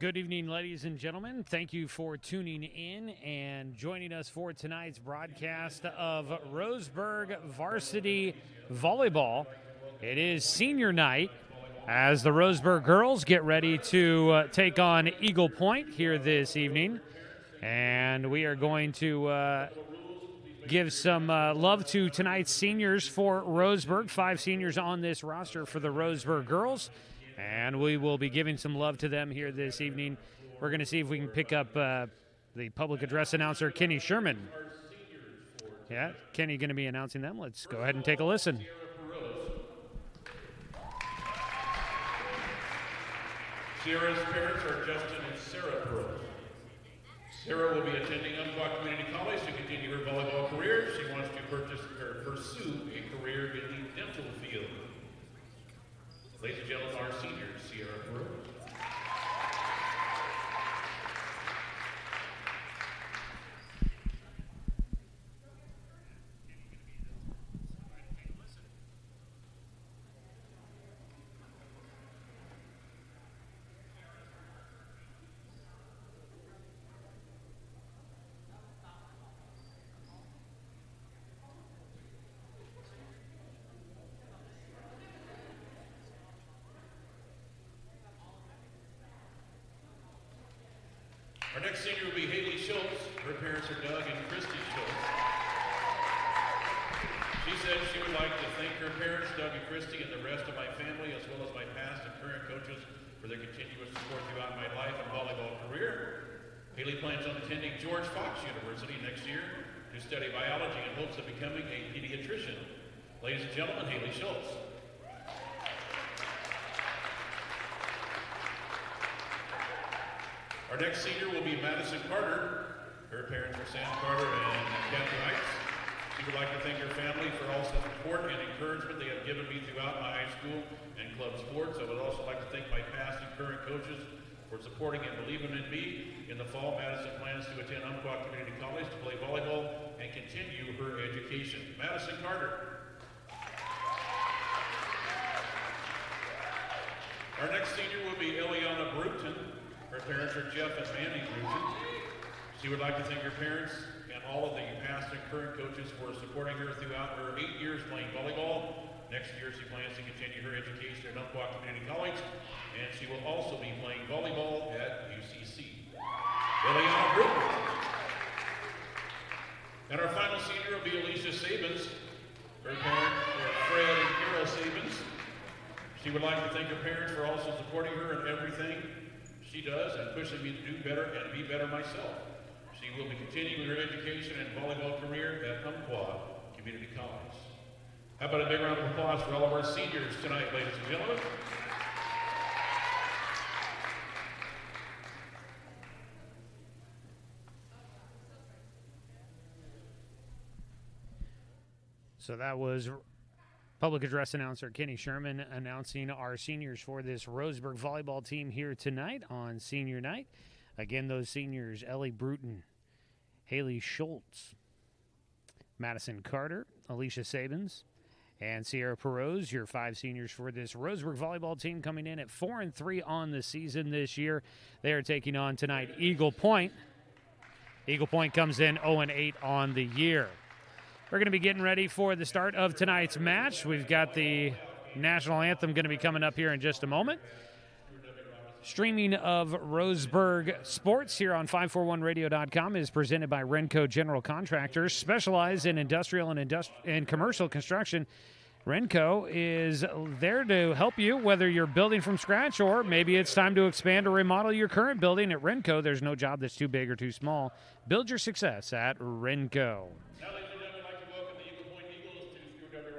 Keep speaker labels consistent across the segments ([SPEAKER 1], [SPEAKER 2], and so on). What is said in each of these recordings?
[SPEAKER 1] Good evening, ladies and gentlemen. Thank you for tuning in and joining us for tonight's broadcast of Roseburg Varsity Volleyball. It is senior night as the Roseburg girls get ready to take on Eagle Point here this evening. And we are going to give some love to tonight's seniors for Roseburg. 5 seniors on this roster for the Roseburg girls. And we will be giving some love to them here this evening. We're going to see if we can pick up the public address announcer, Kenny Sherman. Yeah, Kenny going to be announcing them. Let's go ahead and take a listen.
[SPEAKER 2] Sierra's parents are Justin and Sarah Pearls. Sarah will be attending Umpqua Community College to continue her volleyball career. She wants to pursue a career in the dental field. Ladies and gentlemen, our seniors, Sierra Pearls. Our next senior will be Haley Schultz. Her parents are Doug and Christy Schultz. She said she would like to thank her parents, Doug and Christy, and the rest of my family, as well as my past and current coaches, for their continuous support throughout my life and volleyball career. Haley plans on attending George Fox University next year to study biology in hopes of becoming a pediatrician. Ladies and gentlemen, Haley Schultz. Our next senior will be Madison Carter. Her parents are Sam Carter and Kathy Heights. She would like to thank her family for all the support and encouragement they have given me throughout my high school and club sports. I would also like to thank my past and current coaches for supporting and believing in me. In the fall, Madison plans to attend Umpqua Community College to play volleyball and continue her education. Madison Carter. Our next senior will be Eliana Brewton. Her parents are Jeff and Mandy Brewton. She would like to thank her parents and all of the past and current coaches for supporting her throughout her 8 years playing volleyball. Next year, she plans to continue her education at Umpqua Community College, and she will also be playing volleyball at UCC. Eliana Brewton. And our final senior will be Alicia Stevens. Her parents are Fred and Carol Stevens. She would like to thank her parents for also supporting her in everything she does and pushing me to do better and be better myself. She will be continuing her education and volleyball career at Umpqua Community College. How about a big round of applause for all of our seniors tonight, ladies and gentlemen?
[SPEAKER 1] So that was public address announcer Kenny Sherman announcing our seniors for this Roseburg volleyball team here tonight on senior night. Again, those seniors, Ellie Brewton, Haley Schultz, Madison Carter, Alicia Stevens, and Sierra Perot, your 5 seniors for this Roseburg volleyball team, coming in at 4-3 on the season this year. They are taking on tonight Eagle Point. Eagle Point comes in 0-8 on the year. We're going to be getting ready for the start of tonight's match. We've got the national anthem going to be coming up here in just a moment. Streaming of Roseburg sports here on 541radio.com is presented by Runco General Contractors, specialized in industrial and commercial construction. Runco is there to help you, whether you're building from scratch or maybe it's time to expand or remodel your current building. At Runco, there's no job that's too big or too small. Build your success at Runco.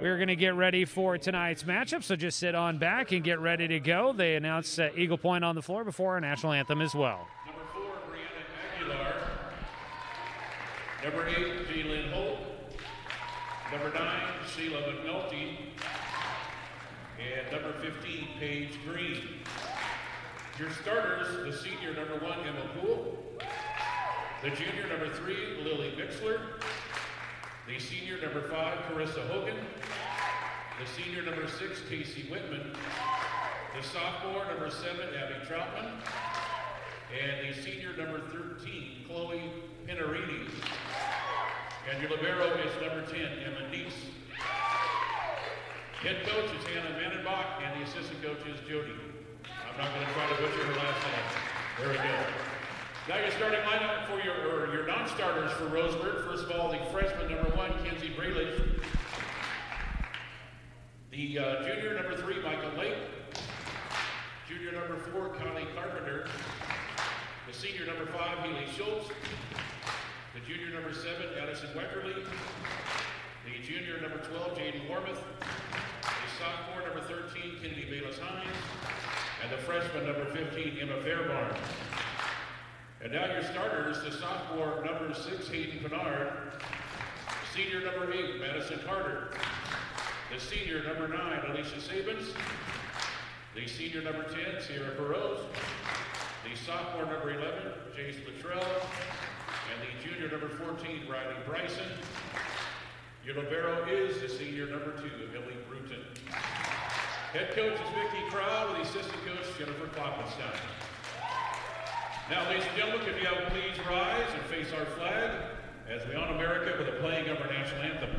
[SPEAKER 1] We're going to get ready for tonight's matchup, so just sit on back and get ready to go. They announce Eagle Point on the floor before our national anthem as well.
[SPEAKER 2] Number 4, Brianna Aguilar. Number 8, Jalen Holt. Number 9, Sheila McNulty. And number 15, Paige Green. Your starters, the senior, number 1, Emma Poole. The junior, number 3, Lily Mixler. The senior, number 5, Carissa Hogan. The senior, number 6, Casey Whitman. The sophomore, number 7, Abby Troutman. and the senior number 13, Chloe Pinarini. And your libero is number 10, Emma Neese. Head coach is Hannah Manenbach, and the assistant coach is Jody. I'm not going to try to butcher her last name. There we go. Now your starting lineup for your non-starters for Roseburg. First of all, the freshman number 1, Kenzie Braylich. The junior number 3, Michael Lake. Junior number 4, Connie Carpenter. The senior number 5, Haley Schultz. The junior number 7, Addison Weckerly. The junior number 12, Jaden Wormuth. The sophomore number 13, Kennedy Bayless-Hines. And the freshman number 15, Emma Fairbarn. And now your starters, the sophomore number 6, Hayden Pinard. Senior number 8, Madison Carter. The senior number 9, Alicia Stevens. The senior number 10, Sierra Burrows. The sophomore number 11, Jace Luttrell. And the junior number 14, Riley Bryson. Your libero is the senior number 2, Eliana Brewton. Head coach is Vicki Crow with the assistant coach, Jennifer Kloppenstein. Now, ladies and gentlemen, can you please rise and face our flag as we honor America with the playing of our national anthem.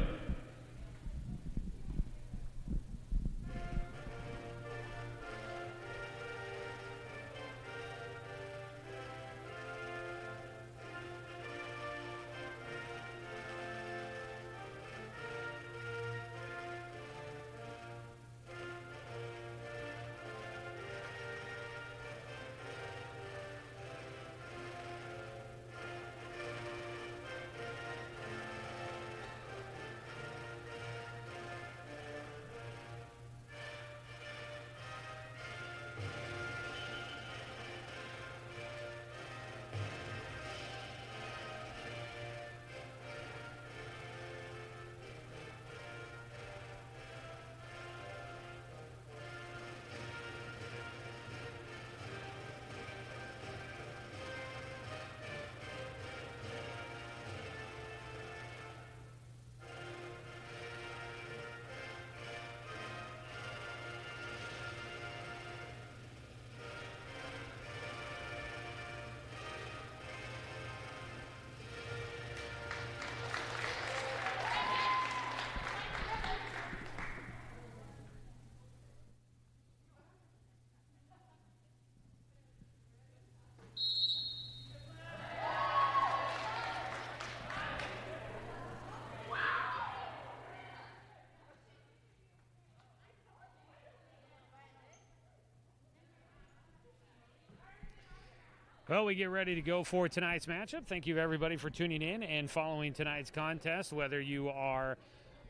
[SPEAKER 1] Well, we get ready to go for tonight's matchup. Thank you, everybody, for tuning in and following tonight's contest, whether you are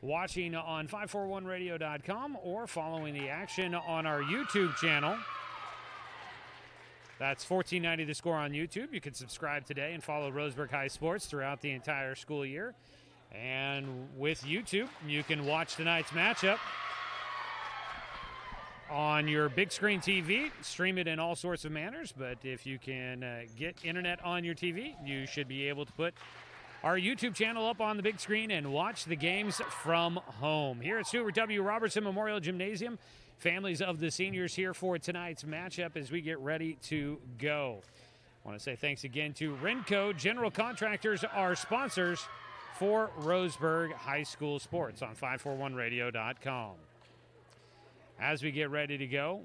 [SPEAKER 1] watching on 541radio.com or following the action on our YouTube channel. That's 1490 The Score on YouTube. You can subscribe today and follow Roseburg High Sports throughout the entire school year. And with YouTube, you can watch tonight's matchup on your big screen TV, stream it in all sorts of manners, but if you can get internet on your TV, you should be able to put our YouTube channel up on the big screen and watch the games from home. Here at Stuart W. Robertson Memorial Gymnasium, families of the seniors here for tonight's matchup as we get ready to go. I want to say thanks again to Runco General Contractors, our sponsors for Roseburg High School Sports on 541radio.com. As we get ready to go,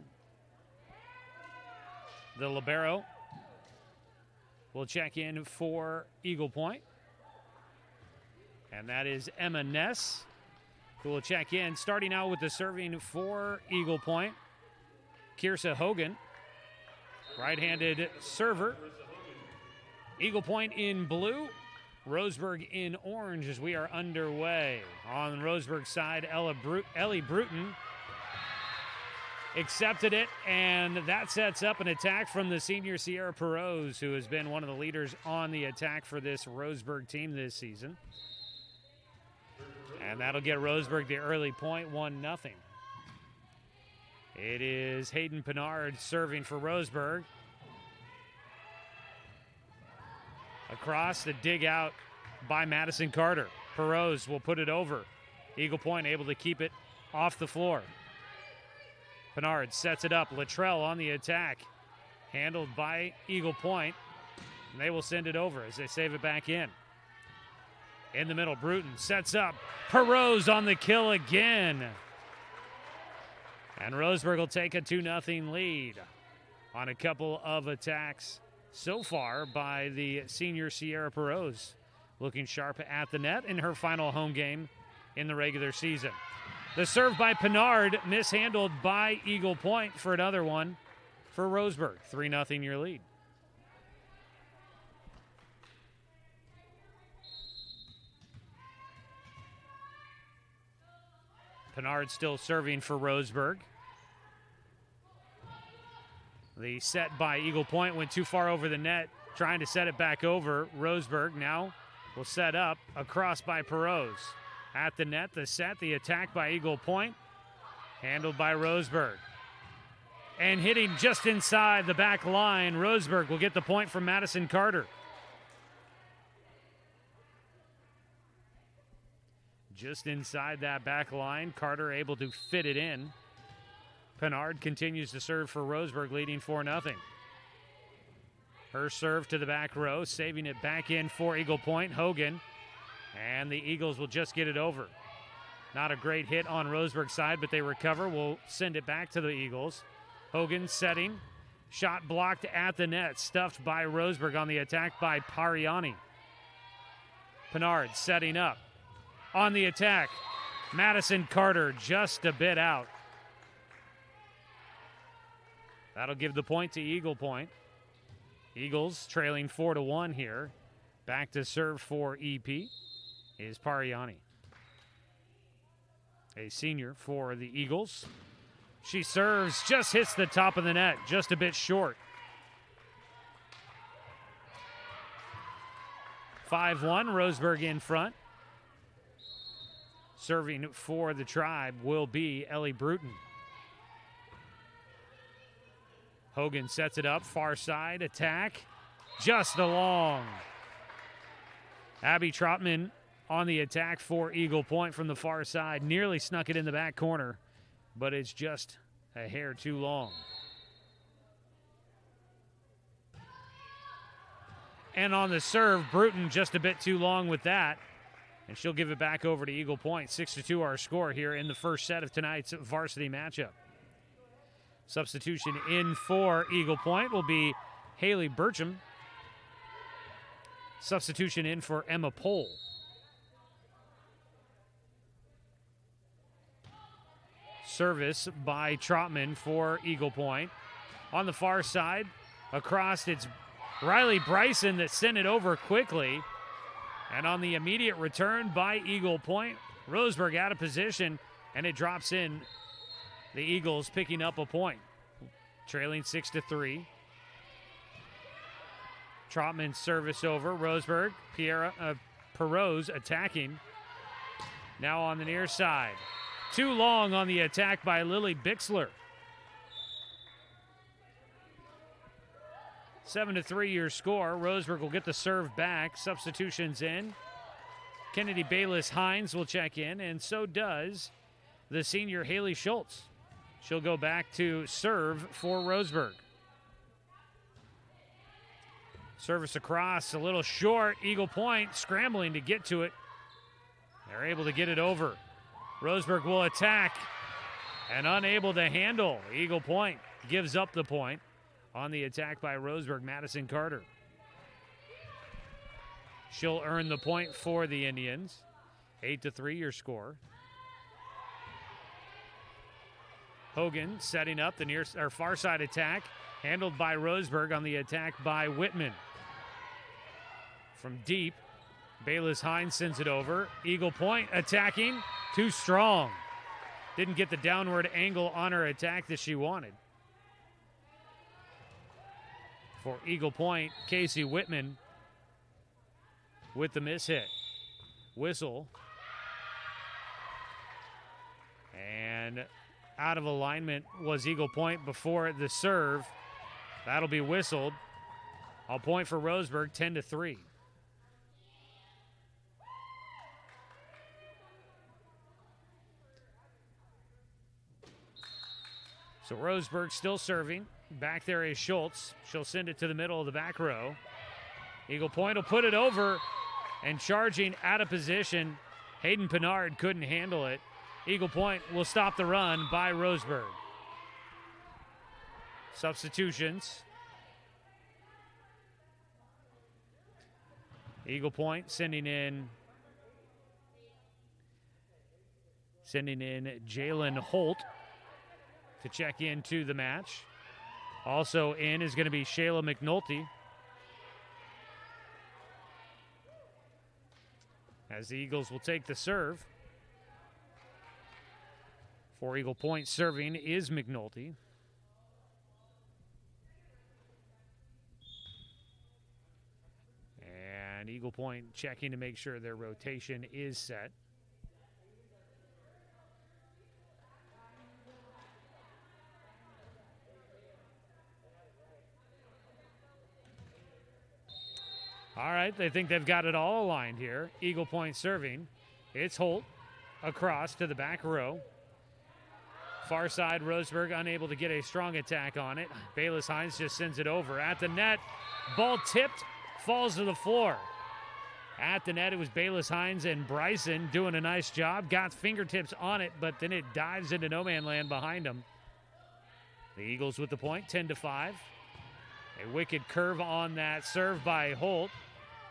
[SPEAKER 1] the libero will check in for Eagle Point. And that is Emma Ness, who will check in, starting out with the serving for Eagle Point. Kiersa Hogan, right-handed server. Eagle Point in blue, Roseburg in orange as we are underway. On the Roseburg side, Ellie Brewton accepted it, and that sets up an attack from the senior Sierra Perose, who has been one of the leaders on the attack for this Roseburg team this season. And that'll get Roseburg the early point, 1-0. It is Hayden Pinard serving for Roseburg. Across the dig out by Madison Carter. Perose will put it over. Eagle Point able to keep it off the floor. Pinard sets it up. Luttrell on the attack. Handled by Eagle Point. And they will send it over as they save it back in. In the middle, Brewton sets up. Perot's on the kill again. And Roseburg will take a 2-0 lead on a couple of attacks so far by the senior Sierra Perot's. Looking sharp at the net in her final home game in the regular season. The serve by Pinard, mishandled by Eagle Point for another one for Roseburg. 3-0 your lead. Pinard still serving for Roseburg. The set by Eagle Point went too far over the net, trying to set it back over. Roseburg now will set up across by Perot's. At the net, the set, the attack by Eagle Point, handled by Roseburg. And hitting just inside the back line, Roseburg will get the point from Madison Carter. Just inside that back line, Carter able to fit it in. Pinard continues to serve for Roseburg, leading 4-0. Her serve to the back row, saving it back in for Eagle Point. Hogan, and the Eagles will just get it over. Not a great hit on Roseburg's side, but they recover. Will send it back to the Eagles. Hogan setting, shot blocked at the net, stuffed by Roseburg on the attack by Pariani. Pinard setting up. On the attack, Madison Carter just a bit out. That'll give the point to Eagle Point. Eagles trailing 4-1 here. Back to serve for EP is Pariani, a senior for the Eagles. She serves, just hits the top of the net, just a bit short. 5-1, Roseburg in front. Serving for the Tribe will be Eliana Brewton. Hogan sets it up, far side, attack, just along. Abby Trotman on the attack for Eagle Point from the far side, nearly snuck it in the back corner, but it's just a hair too long. And on the serve, Brewton just a bit too long with that. And she'll give it back over to Eagle Point. 6-2 our score here in the first set of tonight's varsity matchup. Substitution in for Eagle Point will be Haley Burcham. Substitution in for Emma Pohl. Service by Trotman for Eagle Point. On the far side, across, it's Riley Bryson that sent it over quickly. And on the immediate return by Eagle Point, Roseburg out of position, and it drops in. The Eagles picking up a point, trailing 6-3. Trotman's service over. Roseburg, Perot's attacking. Now on the near side. Too long on the attack by Lily Bixler. 7-3 your score. Roseburg will get the serve back. Substitutions in. Kennedy Bayless-Hines will check in, and so does the senior Haley Schultz. She'll go back to serve for Roseburg. Service across, a little short. Eagle Point scrambling to get to it. They're able to get it over. Roseburg will attack and unable to handle. Eagle Point gives up the point. On the attack by Roseburg, Madison Carter. She'll earn the point for the Indians. 8-3 your score. Hogan setting up the far side attack, handled by Roseburg on the attack by Whitman. From deep, Bayless-Hines sends it over. Eagle Point attacking, too strong. Didn't get the downward angle on her attack that she wanted. For Eagle Point, Casey Whitman with the mishit. Whistle. And out of alignment was Eagle Point before the serve. That'll be whistled. A point for Roseburg, 10-3. So Roseburg still serving. Back there is Schultz. She'll send it to the middle of the back row. Eagle Point will put it over, and charging out of position, Hayden Pinard couldn't handle it. Eagle Point will stop the run by Roseburg. Substitutions. Eagle Point sending in Jalen Holt to check into the match. Also in is going to be Shayla McNulty. As the Eagles will take the serve. For Eagle Point serving is McNulty. And Eagle Point checking to make sure their rotation is set. All right, they think they've got it all aligned here. Eagle Point serving. It's Holt across to the back row. Far side, Roseburg unable to get a strong attack on it. Bayless Hines just sends it over. At the net, ball tipped, falls to the floor. At the net, it was Bayless Hines and Bryson doing a nice job. Got fingertips on it, but then it dives into no man land behind them. The Eagles with the point, 10-5. A wicked curve on that serve by Holt.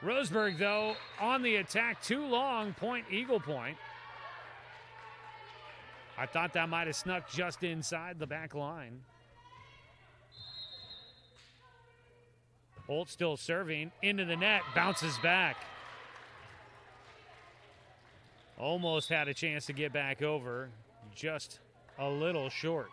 [SPEAKER 1] Roseburg, though, on the attack too long. Point, Eagle Point. I thought that might have snuck just inside the back line. Holt still serving. Into the net. Bounces back. Almost had a chance to get back over. Just a little short.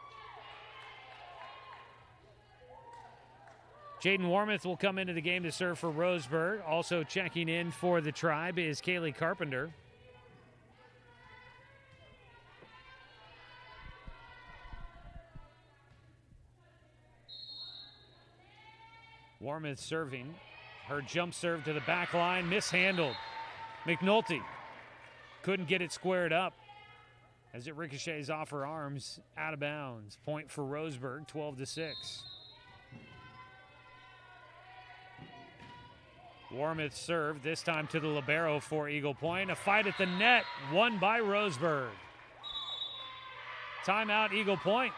[SPEAKER 1] Jaden Warmoth will come into the game to serve for Roseburg. Also checking in for the Tribe is Kaylee Carpenter. Warmoth serving. Her jump serve to the back line, mishandled. McNulty couldn't get it squared up as it ricochets off her arms, out of bounds. Point for Roseburg, 12-6. Warmoth serve, this time to the libero for Eagle Point. A fight at the net, won by Roseburg. Timeout, Eagle Point.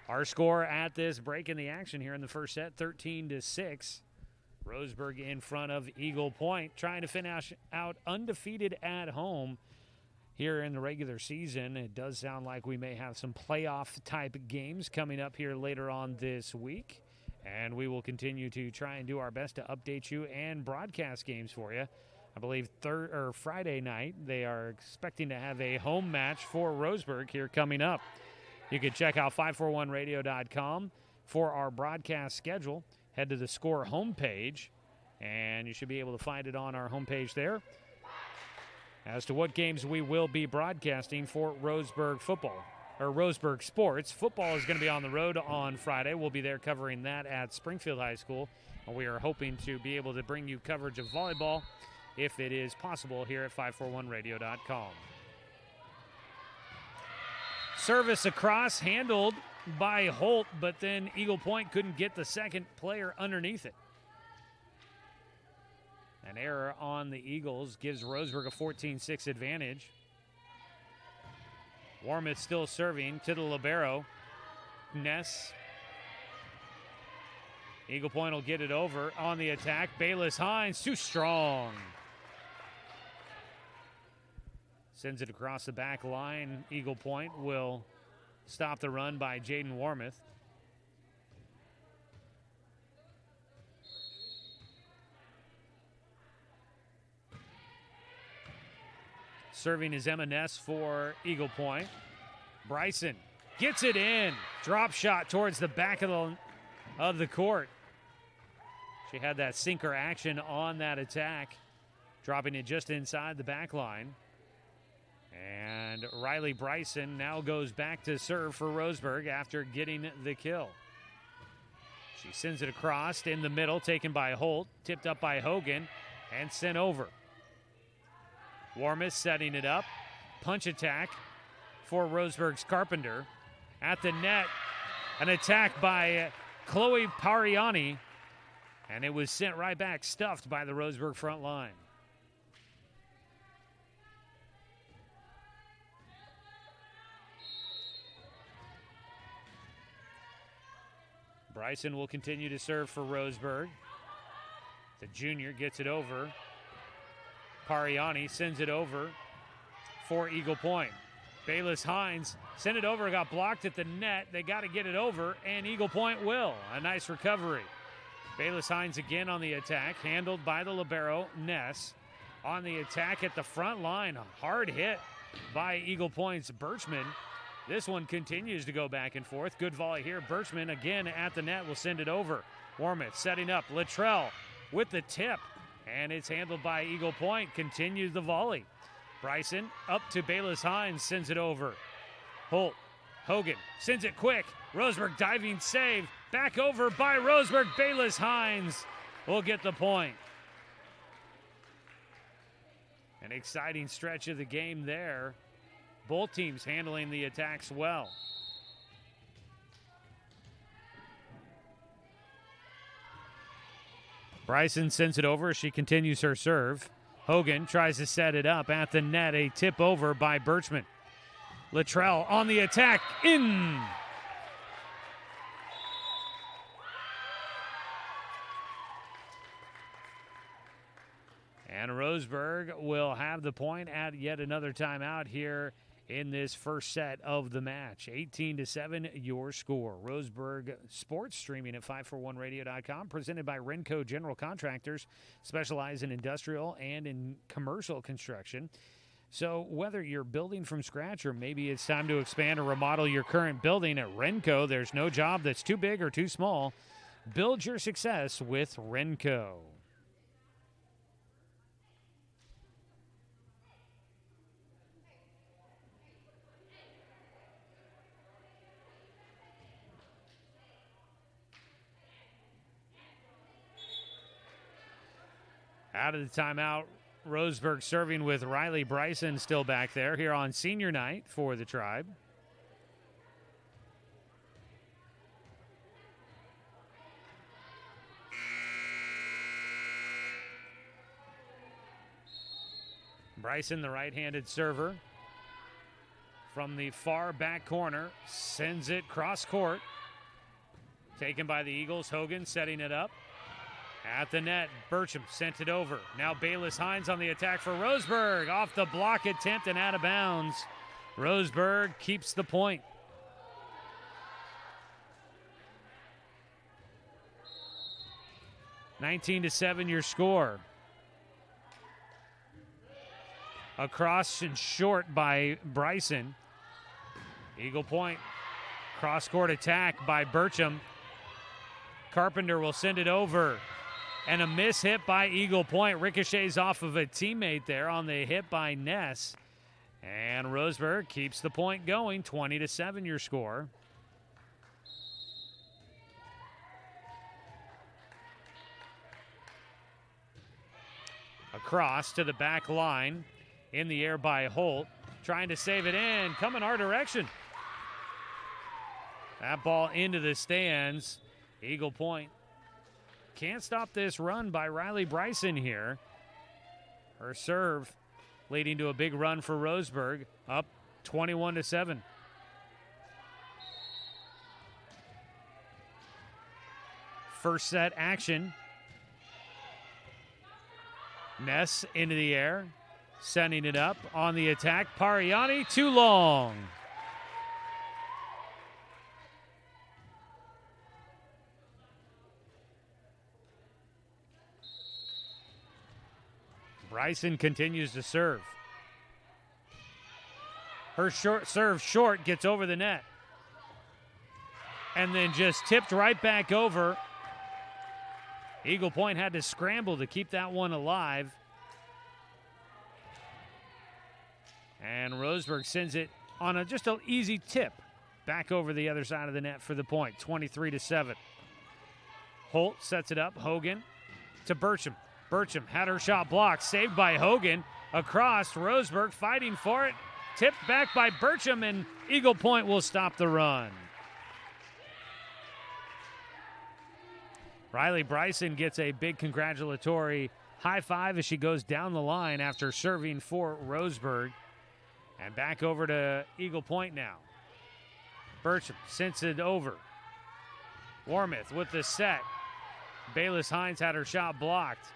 [SPEAKER 1] Our score at this break in the action here in the first set, 13-6. Roseburg in front of Eagle Point, trying to finish out undefeated at home here in the regular season. It does sound like we may have some playoff-type games coming up here later on this week. And we will continue to try and do our best to update you and broadcast games for you. I believe Friday night, they are expecting to have a home match for Roseburg here coming up. You can check out 541radio.com for our broadcast schedule. Head to the Score homepage, and you should be able to find it on our homepage there as to what games we will be broadcasting for Roseburg football. Or Roseburg sports. Football is going to be on the road on Friday. We'll be there covering that at Springfield High School. And we are hoping to be able to bring you coverage of volleyball if it is possible here at 541radio.com. Service across, handled by Holt, but then Eagle Point couldn't get the second player underneath it. An error on the Eagles gives Roseburg a 14-6 advantage. Warmoth still serving to the libero. Ness. Eagle Point will get it over on the attack. Bayless Hines, too strong. Sends it across the back line. Eagle Point will stop the run by Jaden Warmoth. Serving is Emma Ness for Eagle Point. Bryson gets it in. Drop shot towards the back of the court. She had that sinker action on that attack, dropping it just inside the back line. And Riley Bryson now goes back to serve for Roseburg after getting the kill. She sends it across in the middle, taken by Holt, tipped up by Hogan, and sent over. Warmoth setting it up. Punch attack for Roseburg's Carpenter. At the net, An attack by Chloe Pariani, and it was sent right back, stuffed by the Roseburg front line. Bryson will continue to serve for Roseburg. The junior gets it over. Pariani sends it over for Eagle Point. Bayless Hines sent it over, got blocked at the net. They got to get it over, and Eagle Point will. A nice recovery. Bayless Hines again on the attack, handled by the libero, Ness. On the attack at the front line, a hard hit by Eagle Point's Birchman. This one continues to go back and forth. Good volley here. Birchman again at the net will send it over. Wormuth setting up. Luttrell with the tip, and it's handled by Eagle Point. Continues the volley. Bryson up to Bayless Hines, sends it over. Holt, Hogan sends it quick. Roseburg diving save. Back over by Roseburg. Bayless Hines will get the point. An exciting stretch of the game there. Both teams handling the attacks well. Bryson sends it over. She continues her serve. Hogan tries to set it up at the net. A tip over by Birchman. Luttrell on the attack. In. And Roseburg will have the point at yet another timeout here in this first set of the match. 18-7, your score. Roseburg Sports, streaming at 541radio.com, presented by Runco General Contractors, specialize in industrial and in commercial construction. So whether you're building from scratch or maybe it's time to expand or remodel your current building, at Runco, there's no job that's too big or too small. Build your success with Runco. Out of the timeout, Roseburg serving with Riley Bryson still back there here on senior night for the Tribe. Bryson, the right-handed server, from the far back corner, sends it cross court. Taken by the Eagles. Hogan setting it up. At the net, Bircham sent it over. Now Bayless Hines on the attack for Roseburg. Off the block attempt and out of bounds. Roseburg keeps the point. (19-7) your score. Across and short by Bryson. Eagle Point. Cross-court attack by Bircham. Carpenter will send it over. And a miss hit by Eagle Point. Ricochets off of a teammate there on the hit by Ness. And Roseburg keeps the point going. 20-7 your score. Across to the back line. In the air by Holt. Trying to save it in. Coming our direction. That ball into the stands. Eagle Point can't stop this run by Riley Bryson here. Her serve leading to a big run for Roseburg, up 21-7. First set action. Ness into the air, sending it up on the attack. Pariani too long. Bryson continues to serve. Her short serve short gets over the net. And then just tipped right back over. Eagle Point had to scramble to keep that one alive. And Roseburg sends it on just an easy tip back over the other side of the net for the point. 23-7. Holt sets it up. Hogan to Bircham. Bircham had her shot blocked, saved by Hogan. Across, Roseburg fighting for it. Tipped back by Bircham, and Eagle Point will stop the run. Riley Bryson gets a big congratulatory high five as she goes down the line after serving for Roseburg. And back over to Eagle Point now. Bertram sends it over. Warmouth with the set. Bayless Hines had her shot blocked.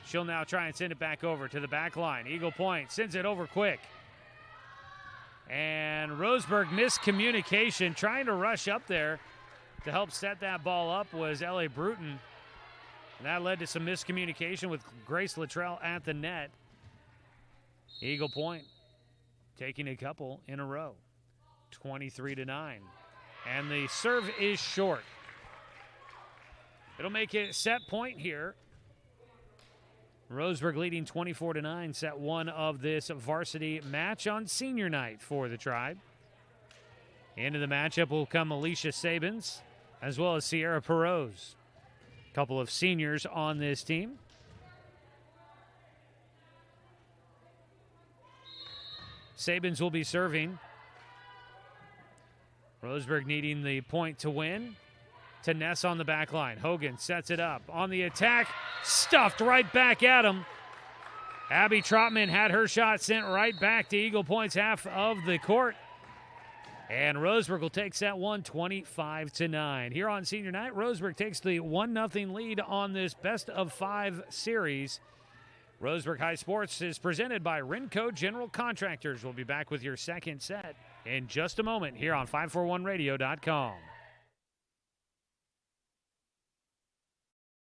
[SPEAKER 1] She'll now try and send it back over to the back line. Eagle Point sends it over quick. And Roseburg miscommunication, trying to rush up there to help set that ball up was Eliana Brewton. And that led to some miscommunication with Grace Luttrell at the net. Eagle Point taking a couple in a row, 23-9. And the serve is short. It'll make it set point here. Roseburg leading 24-9, set one of this varsity match on senior night for the Tribe. Into the matchup will come Alicia Stevens as well as Sierra Perot. A couple of seniors on this team. Sabins will be serving. Roseburg needing the point to win. To Ness on the back line. Hogan sets it up. On the attack, stuffed right back at him. Abby Trotman had her shot sent right back to Eagle Point's half of the court. And Roseburg will take set one, 25-9. Here on senior night, Roseburg takes the 1-0 lead on this best-of-5 series. Roseburg High Sports is presented by Runco General Contractors. We'll be back with your second set in just a moment here on 541radio.com.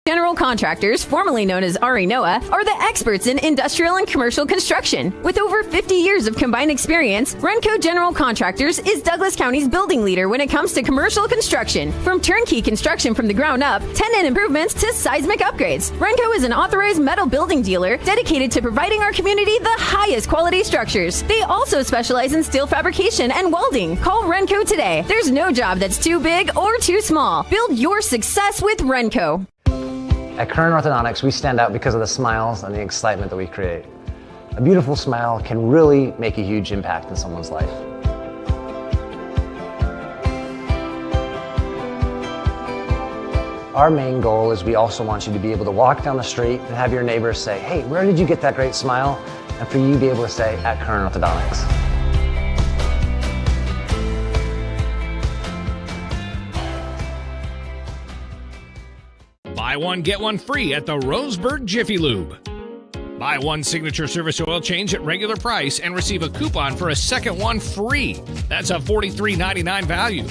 [SPEAKER 3] General Contractors, formerly known as RE Noah, are the experts in industrial and commercial construction. With over 50 years of combined experience, Runco General Contractors is Douglas County's building leader when it comes to commercial construction. From turnkey construction from the ground up, tenant improvements to seismic upgrades, Runco is an authorized metal building dealer dedicated to providing our community the highest quality structures. They also specialize in steel fabrication and welding. Call Runco today. There's no job that's too big or too small. Build your success with Runco.
[SPEAKER 4] At Current Orthodontics, we stand out because of the smiles and the excitement that we create. A beautiful smile can really make a huge impact in someone's life. Our main goal is we also want you to be able to walk down the street and have your neighbors say, "Hey, where did you get that great smile?" And for you to be able to say, "At Current Orthodontics."
[SPEAKER 5] Buy one, get one free at the Roseburg Jiffy Lube. Buy one signature service oil change at regular price and receive a coupon for a second one free. That's a $43.99 value.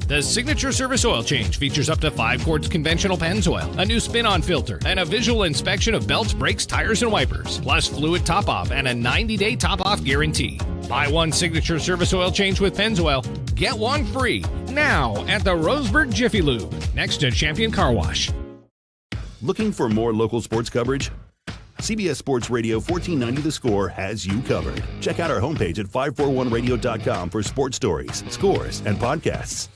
[SPEAKER 5] The signature service oil change features up to 5 quarts conventional Pennzoil, a new spin-on filter, and a visual inspection of belts, brakes, tires, and wipers, plus fluid top-off and a 90-day top-off guarantee. Buy one signature service oil change with Pennzoil, get one free now at the Roseburg Jiffy Lube, next to Champion Car Wash.
[SPEAKER 6] Looking for more local sports coverage? CBS Sports Radio 1490 The Score has you covered. Check out our homepage at 541radio.com for sports stories, scores, and podcasts.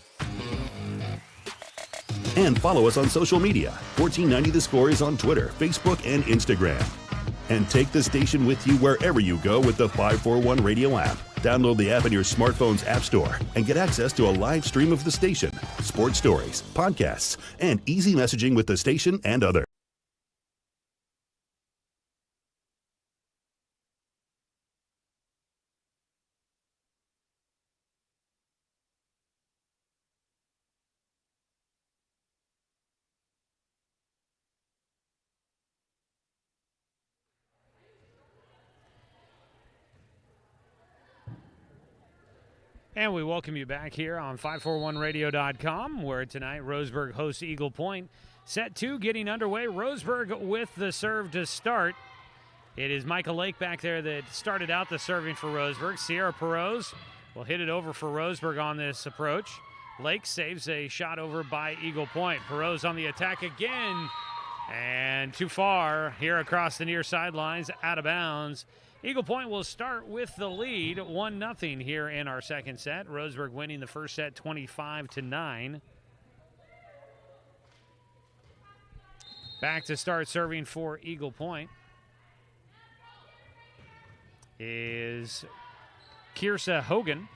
[SPEAKER 6] And follow us on social media. 1490 The Score is on Twitter, Facebook, and Instagram. And take the station with you wherever you go with the 541 Radio app. Download the app in your smartphone's app store and get access to a live stream of the station, sports stories, podcasts, and easy messaging with the station and others.
[SPEAKER 1] And we welcome you back here on 541radio.com, where tonight Roseburg hosts Eagle Point. Set 2 getting underway. Roseburg with the serve to start. It is Michael Lake back there that started out the serving for Roseburg. Sierra Perot will hit it over for Roseburg on this approach. Lake saves a shot over by Eagle Point. Perot on the attack again. And too far here across the near sidelines, out of bounds. Eagle Point will start with the lead, 1-0 here in our second set. Roseburg winning the first set 25-9. Back to start serving for Eagle Point is Kiersa Hogan.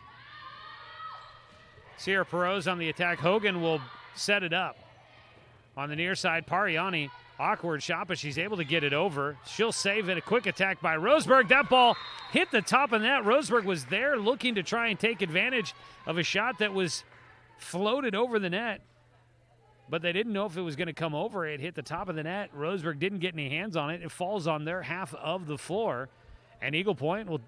[SPEAKER 1] Sierra Perot on the attack. Hogan will set it up. On the near side, Pariani, awkward shot, but she's able to get it over. She'll save it. A quick attack by Roseburg. That ball hit the top of the net. Roseburg was there looking to try and take advantage of a shot that was floated over the net, but they didn't know if it was going to come over. It hit the top of the net. Roseburg didn't get any hands on it. It falls on their half of the floor, and Eagle Point will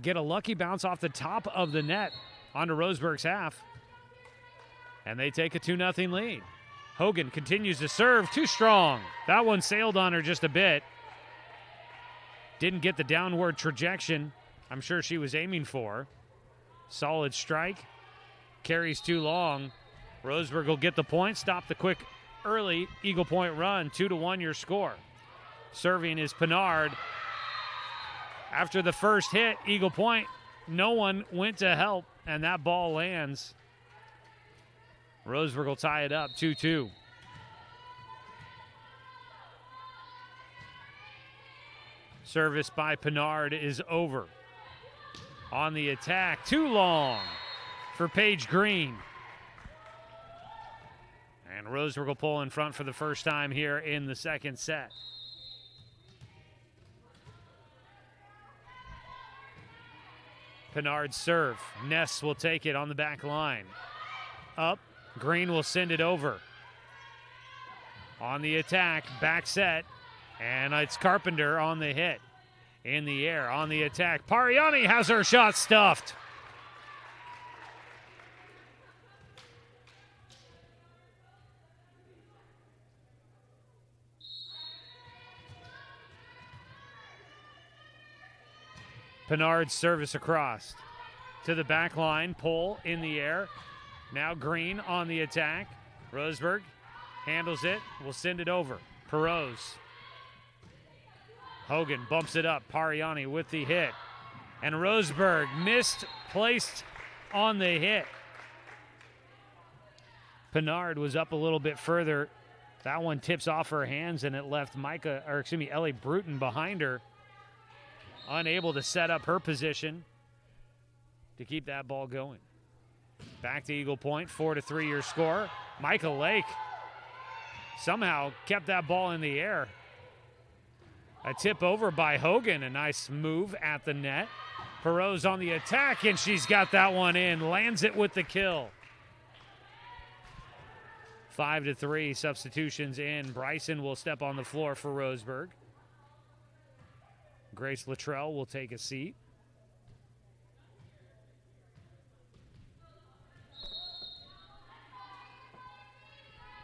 [SPEAKER 1] get a lucky bounce off the top of the net onto Roseburg's half, and they take a 2-0 lead. Hogan continues to serve, too strong. That one sailed on her just a bit. Didn't get the downward trajectory I'm sure she was aiming for. Solid strike. Carries too long. Roseburg will get the point, stop the quick early Eagle Point run. 2-1 your score. Serving is Pinard. After the first hit, Eagle Point, no one went to help, and that ball lands. Roseburg will tie it up, 2-2. Service by Pinard is over. On the attack, too long for Paige Green. And Roseburg will pull in front for the first time here in the second set. Pinard's serve. Ness will take it on the back line. Up. Green will send it over. On the attack, back set, and it's Carpenter on the hit. In the air, on the attack. Pariani has her shot stuffed. Pinard's service across. To the back line, pull in the air. Now Green on the attack. Roseburg handles it. Will send it over. Perot. Hogan bumps it up. Pariani with the hit. And Roseburg misplaced on the hit. Pinard was up a little bit further. That one tips off her hands, and it left Ellie Brewton behind her. Unable to set up her position to keep that ball going. Back to Eagle Point, 4-3 your score. Michael Lake somehow kept that ball in the air. A tip over by Hogan, a nice move at the net. Perot's on the attack, and she's got that one in. Lands it with the kill. 5-3, substitutions in. Bryson will step on the floor for Roseburg. Grace Luttrell will take a seat.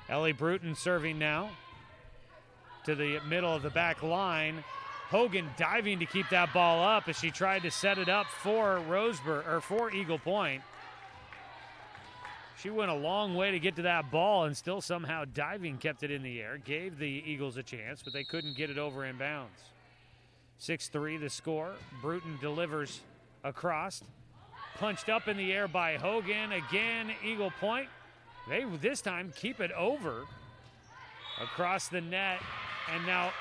[SPEAKER 1] Ellie Brewton serving now to the middle of the back line. Hogan diving to keep that ball up as she tried to set it up for for Eagle Point. She went a long way to get to that ball and still somehow diving kept it in the air. Gave the Eagles a chance, but they couldn't get it over in bounds. 6-3 the score. Brewton delivers across. Punched up in the air by Hogan. Again, Eagle Point. They this time keep it over across the net, and now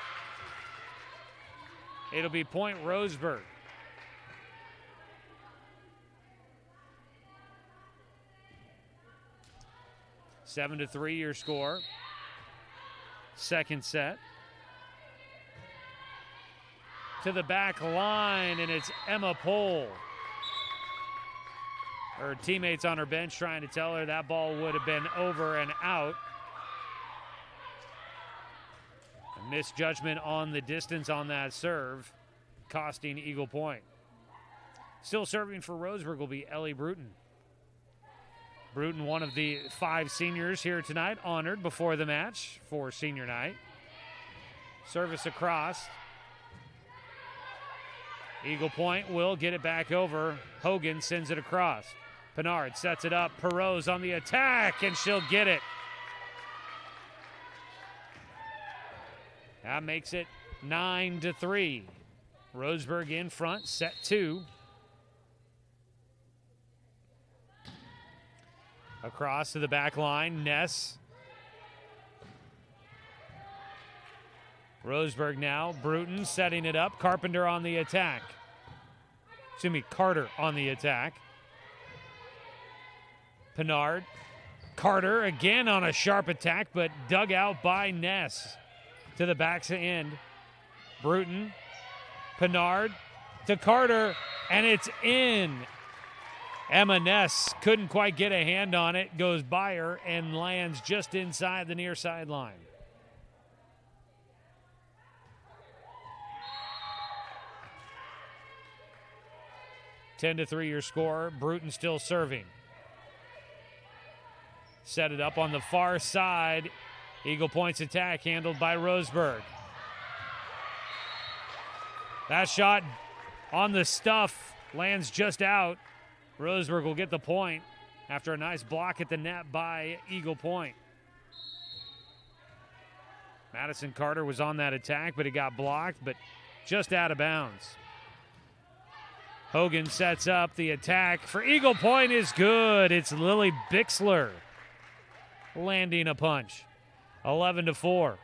[SPEAKER 1] it'll be point Roseburg. 7-3 your score. Second set. To the back line, and it's Emma Pohl. Her teammates on her bench trying to tell her that ball would have been over and out. A misjudgment on the distance on that serve, costing Eagle Point. Still serving for Roseburg will be Ellie Brewton. Brewton, one of the 5 seniors here tonight, honored before the match for senior night. Service across. Eagle Point will get it back over. Hogan sends it across. Pinard sets it up. Perot's on the attack, and she'll get it. That makes it 9-3. Roseburg in front, set 2. Across to the back line, Ness. Roseburg now, Brewton setting it up. Carpenter on the attack. Carter on the attack. Pinard Carter again on a sharp attack, but dug out by Ness. To the back's end. Brewton, Pinard to Carter, and it's in. Emma Ness couldn't quite get a hand on it, goes by her, and lands just inside the near sideline. Ten to 3 your score. Brewton still serving. Set it up on the far side. Eagle Point's attack handled by Roseburg. That shot on the stuff lands just out. Roseburg will get the point after a nice block at the net by Eagle Point. Madison Carter was on that attack, but it got blocked, but just out of bounds. Hogan sets up the attack for Eagle Point is good. It's Lily Bixler landing a punch. 11-4.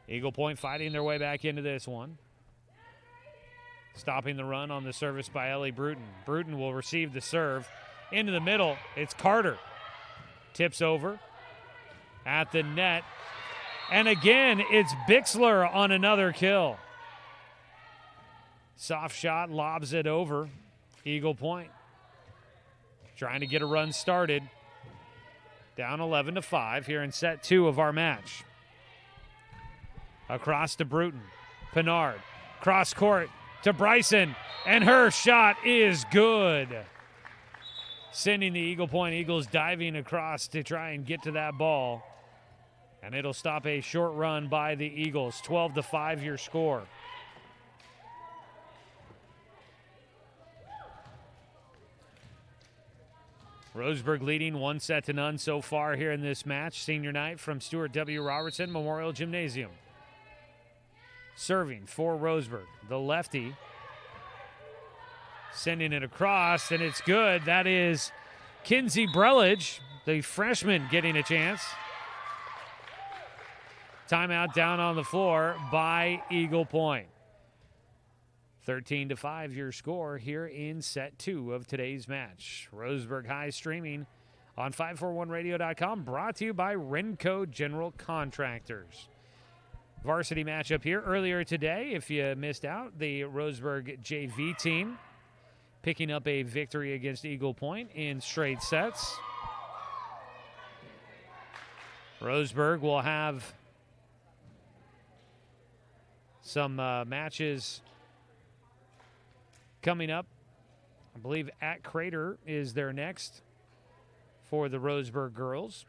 [SPEAKER 1] Eagle Point fighting their way back into this one. Stopping the run on the service by Ellie Brewton. Brewton will receive the serve. Into the middle, it's Carter. Tips over at the net. And again, it's Bixler on another kill. Soft shot, lobs it over. Eagle Point trying to get a run started. Down 11-5 here in set 2 of our match. Across to Brewton. Pinard. Cross court to Bryson. And her shot is good. Sending the Eagle Point Eagles diving across to try and get to that ball. And it'll stop a short run by the Eagles. 12-5 your score. Roseburg leading 1-0 so far here in this match. Senior night from Stuart W. Robertson Memorial Gymnasium. Serving for Roseburg. The lefty sending it across, and it's good. That is Kinsey Brelage, the freshman, getting a chance. Timeout down on the floor by Eagle Point. 13-5 your score here in set 2 of today's match. Roseburg High streaming on 541radio.com, brought to you by Runco General Contractors. Varsity matchup here earlier today. If you missed out, the Roseburg JV team picking up a victory against Eagle Point in straight sets. Roseburg will have some matches coming up. I believe at Crater is their next for the Roseburg girls.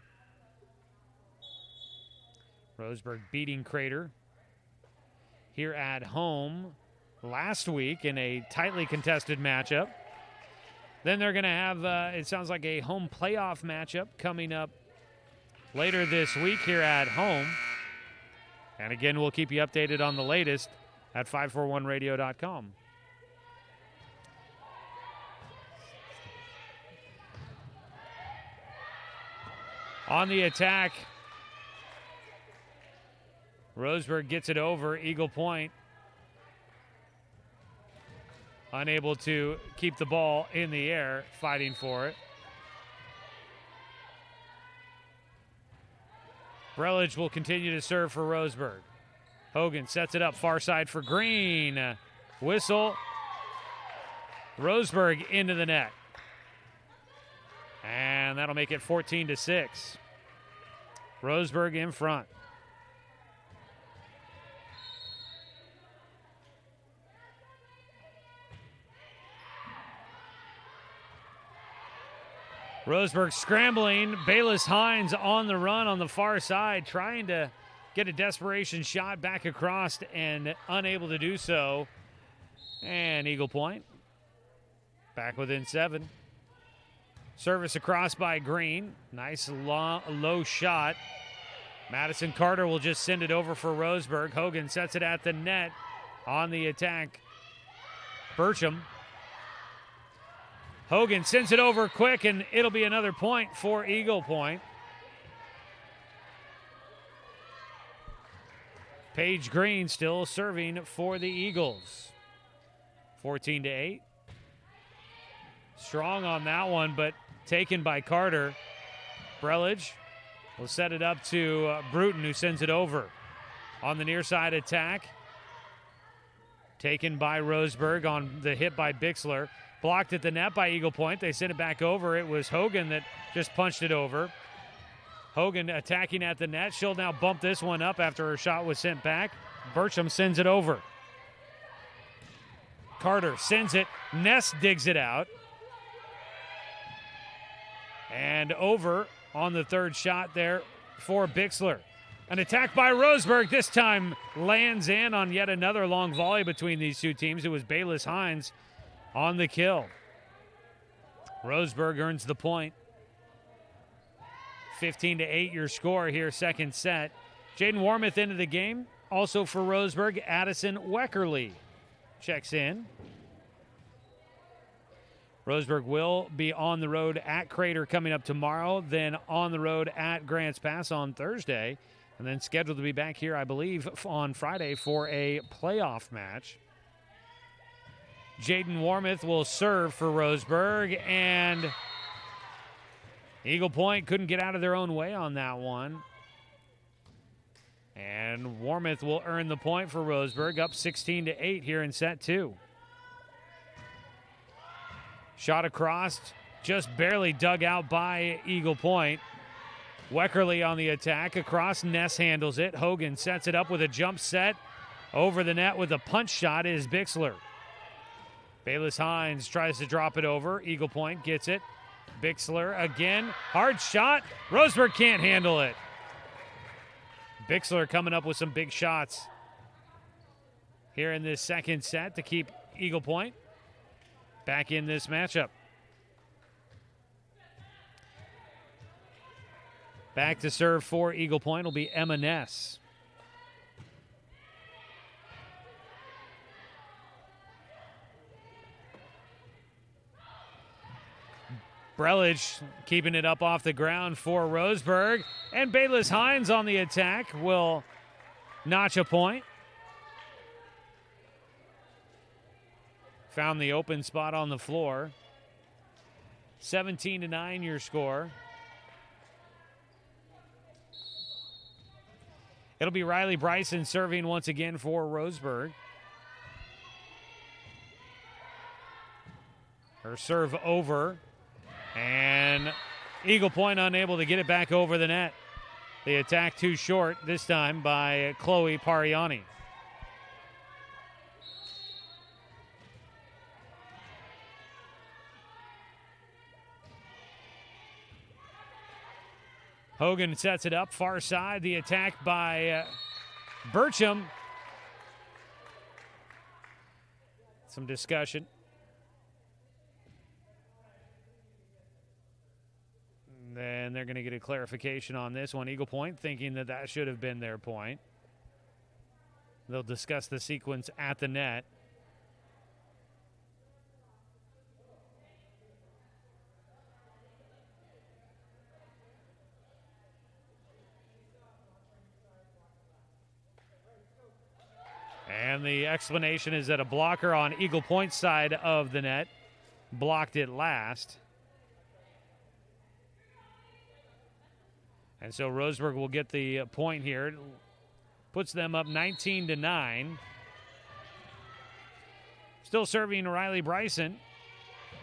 [SPEAKER 1] Roseburg beating Crater here at home last week in a tightly contested matchup. Then they're going to have, it sounds like, a home playoff matchup coming up later this week here at home. And again, we'll keep you updated on the latest at 541radio.com. On the attack, Roseburg gets it over. Eagle Point unable to keep the ball in the air, fighting for it. Brelage will continue to serve for Roseburg. Hogan sets it up far side for Green. Whistle. Roseburg into the net. And that'll make it 14-6. Roseburg in front. Roseburg scrambling. Bayless Hines on the run on the far side, trying to get a desperation shot back across and unable to do so. And Eagle Point back within 7. Service across by Green. Nice low shot. Madison Carter will just send it over for Roseburg. Hogan sets it at the net on the attack. Burcham. Hogan sends it over quick, and it'll be another point for Eagle Point. Paige Green still serving for the Eagles. 14-8. Strong on that one, but taken by Carter. Brelich will set it up to Brewton, who sends it over. On the near side attack, taken by Roseburg on the hit by Bixler. Blocked at the net by Eagle Point. They sent it back over. It was Hogan that just punched it over. Hogan attacking at the net. She'll now bump this one up after her shot was sent back. Bertram sends it over. Carter sends it. Ness digs it out. And over on the third shot there for Bixler. An attack by Roseburg. This time lands in on yet another long volley between these two teams. It was Bayless Hines on the kill. Roseburg earns the point. 15-8 your score here, second set. Jaden Warmoth into the game. Also for Roseburg, Addison Weckerly checks in. Roseburg will be on the road at Crater coming up tomorrow, then on the road at Grants Pass on Thursday, and then scheduled to be back here, I believe, on Friday for a playoff match. Jaden Warmoth will serve for Roseburg, and Eagle Point couldn't get out of their own way on that one. And Warmoth will earn the point for Roseburg, up 16-8 here in set two. Shot across, just barely dug out by Eagle Point. Weckerly on the attack, across, Ness handles it. Hogan sets it up with a jump set. Over the net with a punch shot is Bixler. Bayless Hines tries to drop it over. Eagle Point gets it. Bixler again, hard shot. Roseburg can't handle it. Bixler coming up with some big shots here in this second set to keep Eagle Point back in this matchup. Back to serve for Eagle Point will be Emma Ness. Brelich keeping it up off the ground for Roseburg. And Bayless Hines on the attack will notch a point. Found the open spot on the floor. 17-9 your score. It'll be Riley Bryson serving once again for Roseburg. Her serve over. And Eagle Point unable to get it back over the net. The attack too short, this time by Chloe Pariani. Hogan sets it up, far side. The attack by Bertram. Some discussion. Then they're going to get a clarification on this one. Eagle Point thinking that that should have been their point. They'll discuss the sequence at the net. And the explanation is that a blocker on Eagle Point's side of the net blocked it last. And so Roseburg will get the point here. Puts them up 19-9. Still serving Riley Bryson.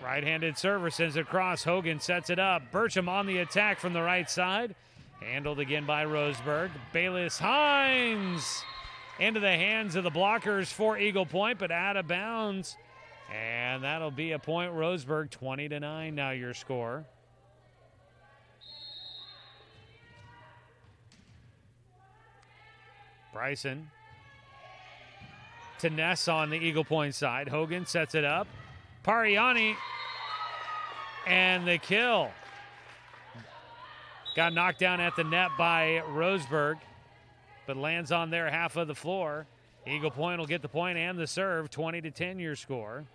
[SPEAKER 1] Right-handed server sends it across. Hogan sets it up. Bertram on the attack from the right side. Handled again by Roseburg. Bayless Hines into the hands of the blockers for Eagle Point, but out of bounds. And that'll be a point. Roseburg 20-9 now your score. Bryson to Ness on the Eagle Point side. Hogan sets it up. Pariani and the kill. Got knocked down at the net by Roseburg, but lands on their half of the floor. Eagle Point will get the point and the serve. 20-10 your score.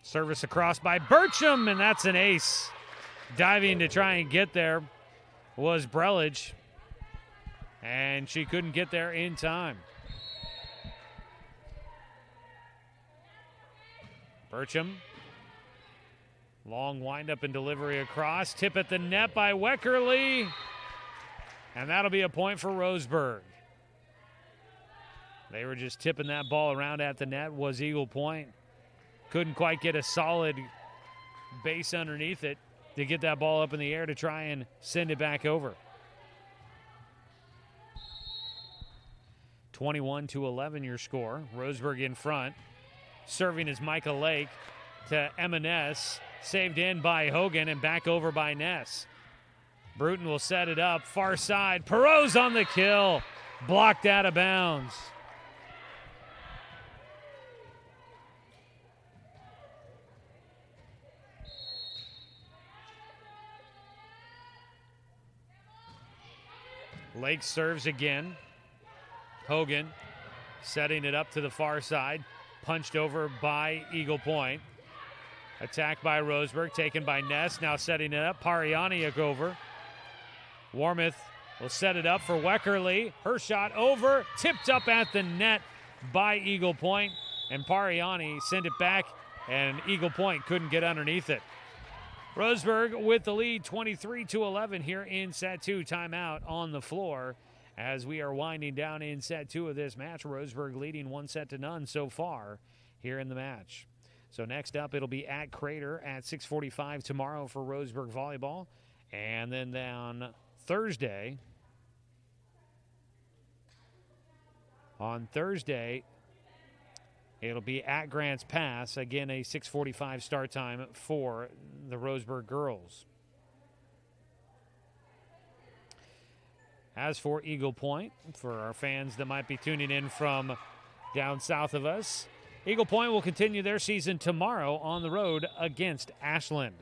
[SPEAKER 1] Service across by Bertram, and that's an ace. Diving to try and get there was Brelich, and she couldn't get there in time. Burcham. Long windup and delivery across. Tip at the net by Weckerly. And that'll be a point for Roseburg. They were just tipping that ball around at the net. Was Eagle Point. Couldn't quite get a solid base underneath it to get that ball up in the air to try and send it back over. 21-11 your score. Roseburg in front. Serving is Micah Lake to M&S. Saved in by Hogan and back over by Ness. Brewton will set it up. Far side. Perot's on the kill. Blocked out of bounds. Lake serves again. Hogan setting it up to the far side. Punched over by Eagle Point. Attacked by Roseburg, taken by Ness. Now setting it up. Pariani over. Warmouth will set it up for Weckerly. Her shot over. Tipped up at the net by Eagle Point. And Pariani sent it back, and Eagle Point couldn't get underneath it. Roseburg with the lead, 23-11 here in set 2. Timeout on the floor as we are winding down in set 2 of this match. Roseburg leading 1-0 so far here in the match. So next up, it'll be at Crater at 6:45 tomorrow for Roseburg Volleyball. And then on Thursday, it'll be at Grants Pass. Again, a 6:45 start time for the Roseburg girls. As for Eagle Point, for our fans that might be tuning in from down south of us, Eagle Point will continue their season tomorrow on the road against Ashland.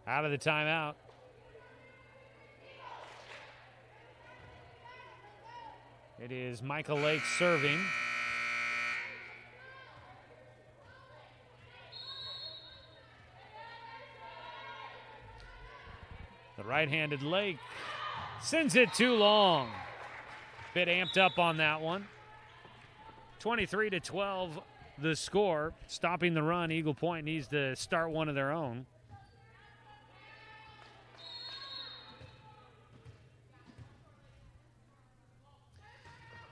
[SPEAKER 1] Out of the timeout. It is Michael Lake serving. The right-handed Lake sends it too long. Bit amped up on that one. 23-12 the score. Stopping the run, Eagle Point needs to start one of their own.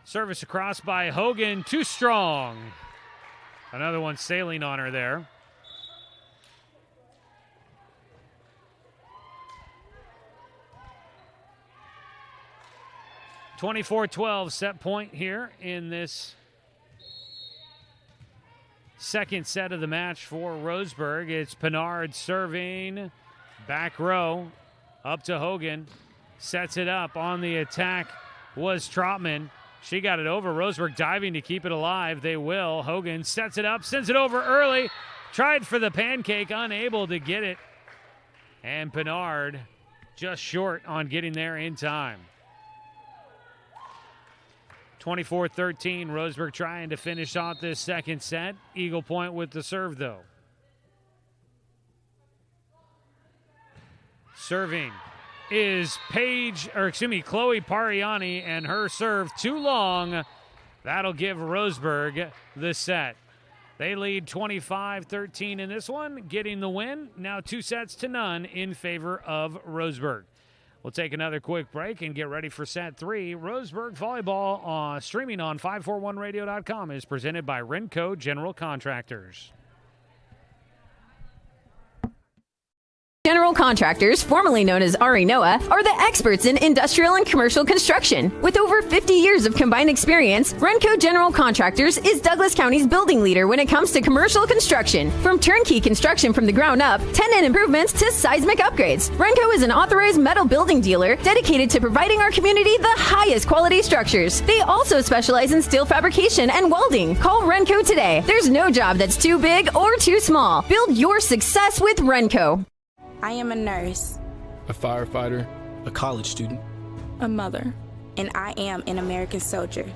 [SPEAKER 1] Service across by Hogan, too strong. Another one sailing on her there. (24-12) set point here in this second set of the match for Roseburg. It's Pinard serving, back row, up to Hogan, sets it up. On the attack was Trotman. She got it over. Roseburg diving to keep it alive. They will. Hogan sets it up, sends it over early. Tried for the pancake, unable to get it. And Pinard just short on getting there in time. 24-13, Roseburg trying to finish off this second set. Eagle Point with the serve, though. Serving is Chloe Pariani, and her serve too long. That'll give Roseburg the set. They lead 25-13 in this one, getting the win. Now 2-0 in favor of Roseburg. We'll take another quick break and get ready for set 3. Roseburg Volleyball streaming on 541radio.com is presented by Runco General Contractors.
[SPEAKER 3] General Contractors, formerly known as RE Noah, are the experts in industrial and commercial construction. With over 50 years of combined experience, Runco General Contractors is Douglas County's building leader when it comes to commercial construction. From turnkey construction from the ground up, tenant improvements to seismic upgrades, Runco is an authorized metal building dealer dedicated to providing our community the highest quality structures. They also specialize in steel fabrication and welding. Call Runco today. There's no job that's too big or too small. Build your success with Runco.
[SPEAKER 7] I am a nurse,
[SPEAKER 8] a firefighter,
[SPEAKER 9] a college student,
[SPEAKER 7] a mother, and I am an American soldier.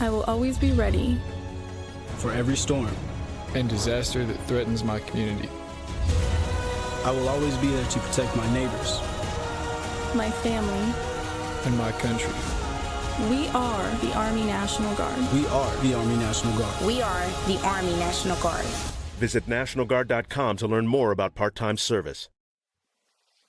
[SPEAKER 10] I will always be ready
[SPEAKER 9] for every storm
[SPEAKER 8] and disaster that threatens my community.
[SPEAKER 9] I will always be there to protect my neighbors,
[SPEAKER 10] my family,
[SPEAKER 8] and my country.
[SPEAKER 10] We are the Army National Guard.
[SPEAKER 9] We are the Army National Guard.
[SPEAKER 7] We are the Army National Guard.
[SPEAKER 6] Visit nationalguard.com to learn more about part-time service.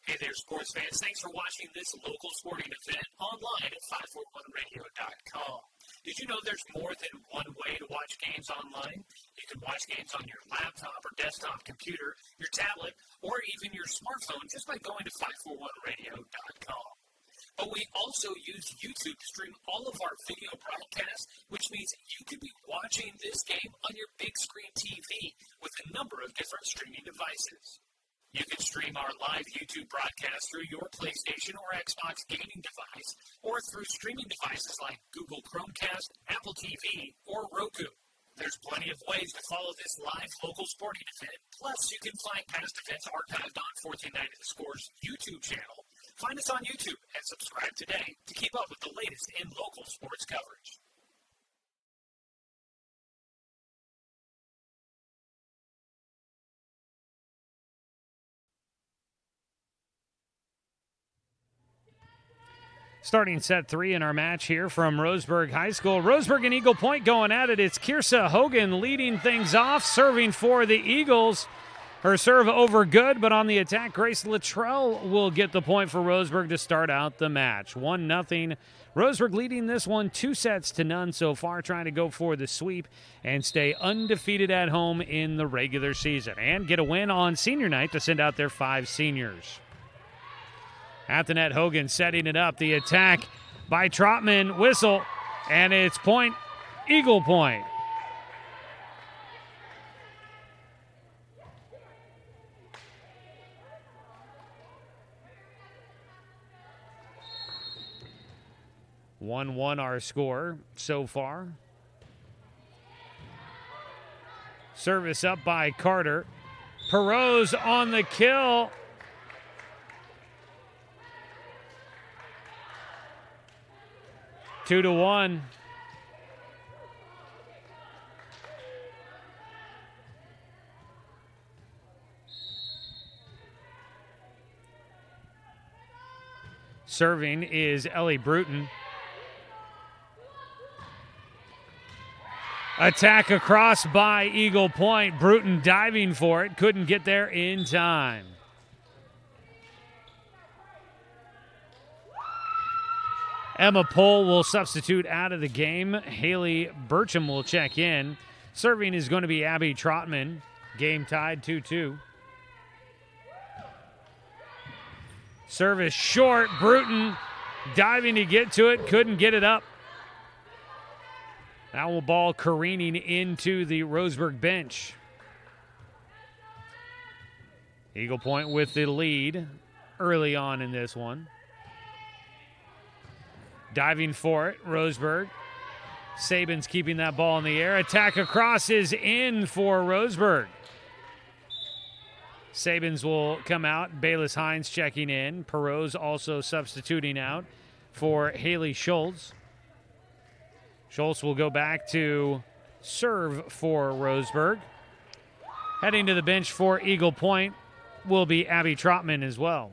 [SPEAKER 5] Hey there, sports fans. Thanks for watching this local sporting event online at 541radio.com. Did you know there's more than one way to watch games online? You can watch games on your laptop or desktop computer, your tablet, or even your smartphone just by going to 541radio.com. But we also use YouTube to stream all of our video broadcasts, which means you could be watching this game on your big screen TV with a number of different streaming devices. You can stream our live YouTube broadcast through your PlayStation or Xbox gaming device, or through streaming devices like Google Chromecast, Apple TV, or Roku. There's plenty of ways to follow this live local sporting event. Plus, you can find past events archived on 1490 The Score's YouTube channel. Find us on YouTube and subscribe today to keep up with the latest in local sports coverage.
[SPEAKER 1] Starting set 3 in our match here from Roseburg High School. Roseburg and Eagle Point going at it. It's Kiersa Hogan leading things off, serving for the Eagles. Her serve over good, but on the attack, Grace Luttrell will get the point for Roseburg to start out the match. 1-0. Roseburg leading this one 2-0 so far, trying to go for the sweep and stay undefeated at home in the regular season and get a win on senior night to send out their 5 seniors. At the net, Hogan setting it up. The attack by Trotman, whistle, and it's point, Eagle Point. (1-1) our score so far. Service up by Carter. Perot's on the kill. Two to 1. Serving is Eliana Brewton. Attack across by Eagle Point. Brewton diving for it. Couldn't get there in time. Emma Pohl will substitute out of the game. Haley Burcham will check in. Serving is going to be Abby Trotman. Game tied 2-2. Service short. Brewton diving to get to it. Couldn't get it up. That will ball careening into the Roseburg bench. Eagle Point with the lead early on in this one. Diving for it, Roseburg. Sabins keeping that ball in the air. Attack across is in for Roseburg. Sabins will come out. Bayless Hines checking in. Perot's also substituting out for Haley Schultz. Schultz will go back to serve for Roseburg. Heading to the bench for Eagle Point will be Abby Trotman as well.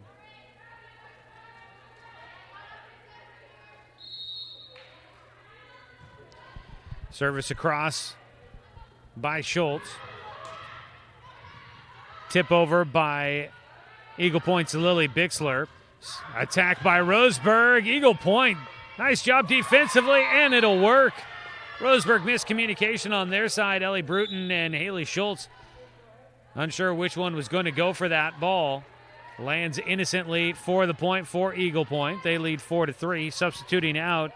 [SPEAKER 1] Service across by Schultz. Tip over by Eagle Point's Lily Bixler. Attack by Roseburg. Eagle Point, nice job defensively, and it'll work. Roseburg miscommunication on their side. Eliana Brewton and Haley Schultz unsure which one was going to go for that ball. Lands innocently for the point for Eagle Point. They lead 4-3. Substituting out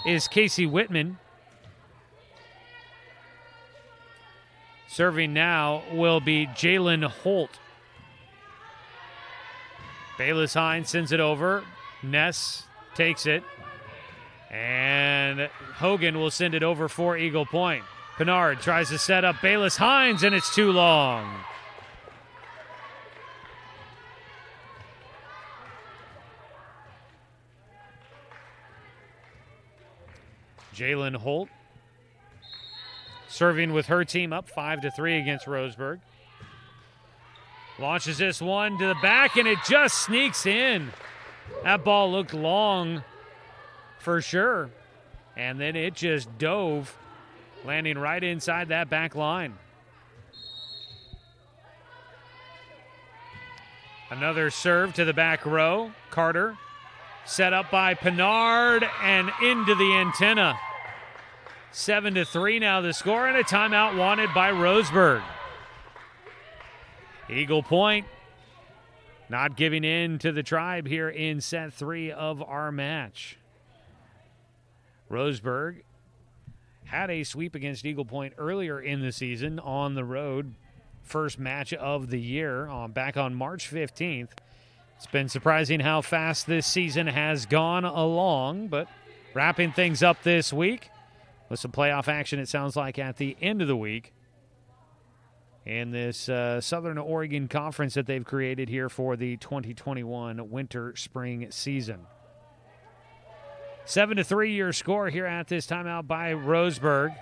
[SPEAKER 1] is Casey Whitman. Serving now will be Jalen Holt. Bayless Hines sends it over. Ness takes it. And Hogan will send it over for Eagle Point. Pinard tries to set up Bayless Hines, and it's too long. Jalen Holt serving with her team up 5-3 against Roseburg. Launches this one to the back, and it just sneaks in. That ball looked long for sure. And then it just dove, landing right inside that back line. Another serve to the back row. Carter set up by Pinard and into the antenna. 7-3 now the score, and a timeout wanted by Roseburg. Eagle Point not giving in to the Tribe here in set 3 of our match. Roseburg had a sweep against Eagle Point earlier in the season on the road. First match of the year back on March 15th. It's been surprising how fast this season has gone along, but wrapping things up this week with some playoff action, it sounds like, at the end of the week in this Southern Oregon Conference that they've created here for the 2021 winter-spring season. 7-3 your score here at this timeout by Roseburg.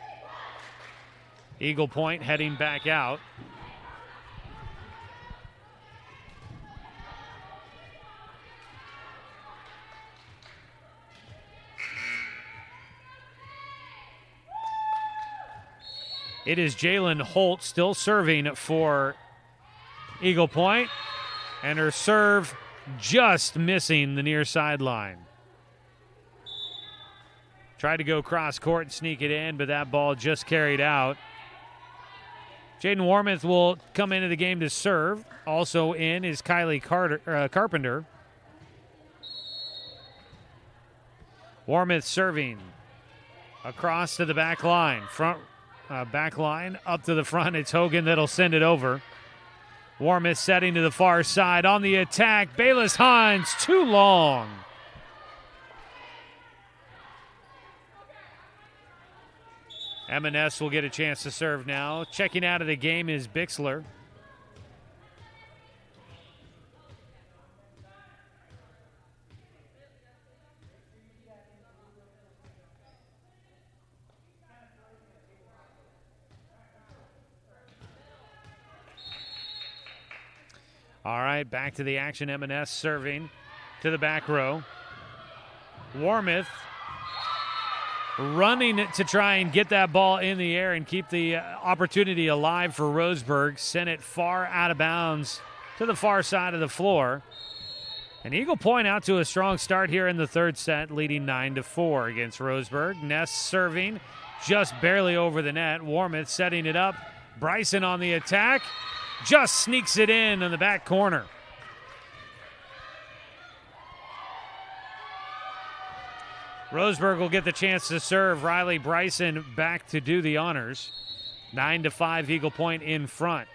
[SPEAKER 1] Eagle Point heading back out. It is Jalen Holt still serving for Eagle Point, and her serve just missing the near sideline. Tried to go cross court and sneak it in, but that ball just carried out. Jaden Warmoth will come into the game to serve. Also in is Kylie Carpenter. Warmoth serving across to the back line. Back line up to the front. It's Hogan that'll send it over. Warmoth setting to the far side on the attack. Bayless Hines too long. M&S will get a chance to serve now. Checking out of the game is Bixler. All right, back to the action. M&S serving to the back row. Warmoth running to try and get that ball in the air and keep the opportunity alive for Roseburg. Sent it far out of bounds to the far side of the floor. And Eagle Point out to a strong start here in the third set, leading 9-4 against Roseburg. Ness serving just barely over the net. Warmoth setting it up. Bryson on the attack. Just sneaks it in the back corner. Roseburg will get the chance to serve. Riley Bryson back to do the honors. 9-5 Eagle Point in front.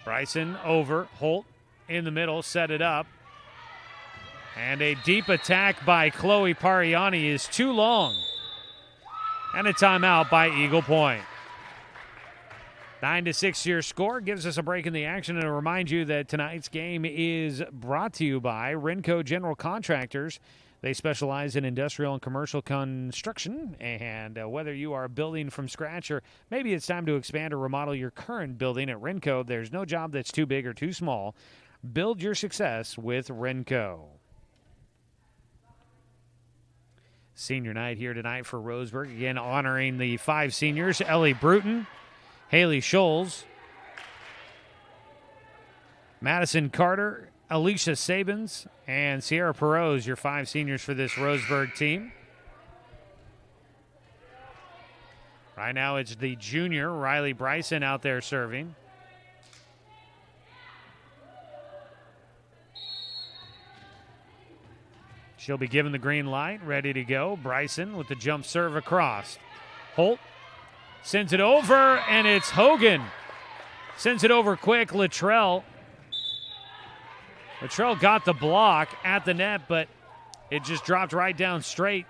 [SPEAKER 1] Bryson over. Holt in the middle. Set it up. And a deep attack by Chloe Pariani is too long. And a timeout by Eagle Point. 9-6 your score gives us a break in the action, and to remind you that tonight's game is brought to you by Runco General Contractors. They specialize in industrial and commercial construction, and whether you are building from scratch or maybe it's time to expand or remodel your current building at Runco, there's no job that's too big or too small. Build your success with Runco. Senior night here tonight for Roseburg, again honoring the 5 seniors: Ellie Brewton, Haley Schultz, Madison Carter, Alicia Stevens, and Sierra Perot, your 5 seniors for this Roseburg team. Right now it's the junior, Riley Bryson, out there serving. She'll be given the green light, ready to go. Bryson with the jump serve across. Holt sends it over, and it's Hogan. Sends it over quick. Luttrell got the block at the net, but it just dropped right down straight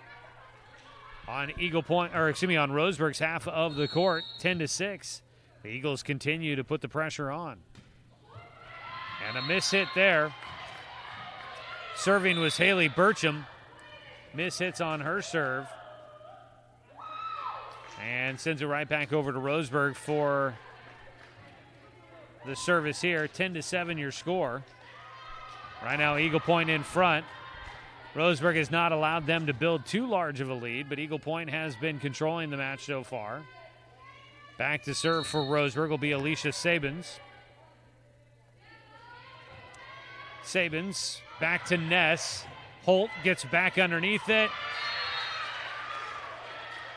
[SPEAKER 1] on on Roseburg's half of the court. 10-6. The Eagles continue to put the pressure on. And a miss hit there. Serving was Haley Burcham. Miss hits on her serve. And sends it right back over to Roseburg for the service here. 10-7 your score. Right now Eagle Point in front. Roseburg has not allowed them to build too large of a lead, but Eagle Point has been controlling the match so far. Back to serve for Roseburg will be Alicia Stevens. Stevens back to Ness. Holt gets back underneath it.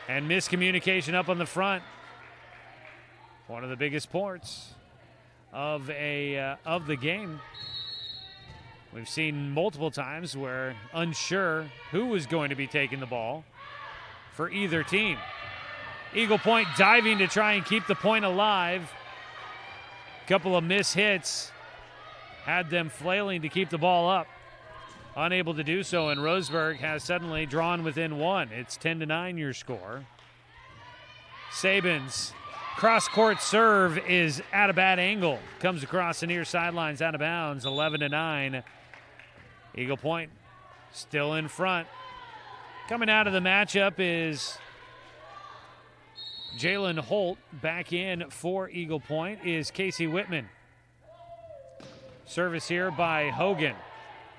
[SPEAKER 1] And miscommunication up on the front. One of the biggest ports of the game. We've seen multiple times where unsure who was going to be taking the ball for either team. Eagle Point diving to try and keep the point alive. Couple of miss hits had them flailing to keep the ball up. Unable to do so, and Roseburg has suddenly drawn within one. It's 10-9 your score. Sabins, cross-court serve is at a bad angle. Comes across the near sidelines, out of bounds, 11-9. Eagle Point still in front. Coming out of the matchup is Jalen Holt. Back in for Eagle Point is Casey Whitman. Service here by Hogan.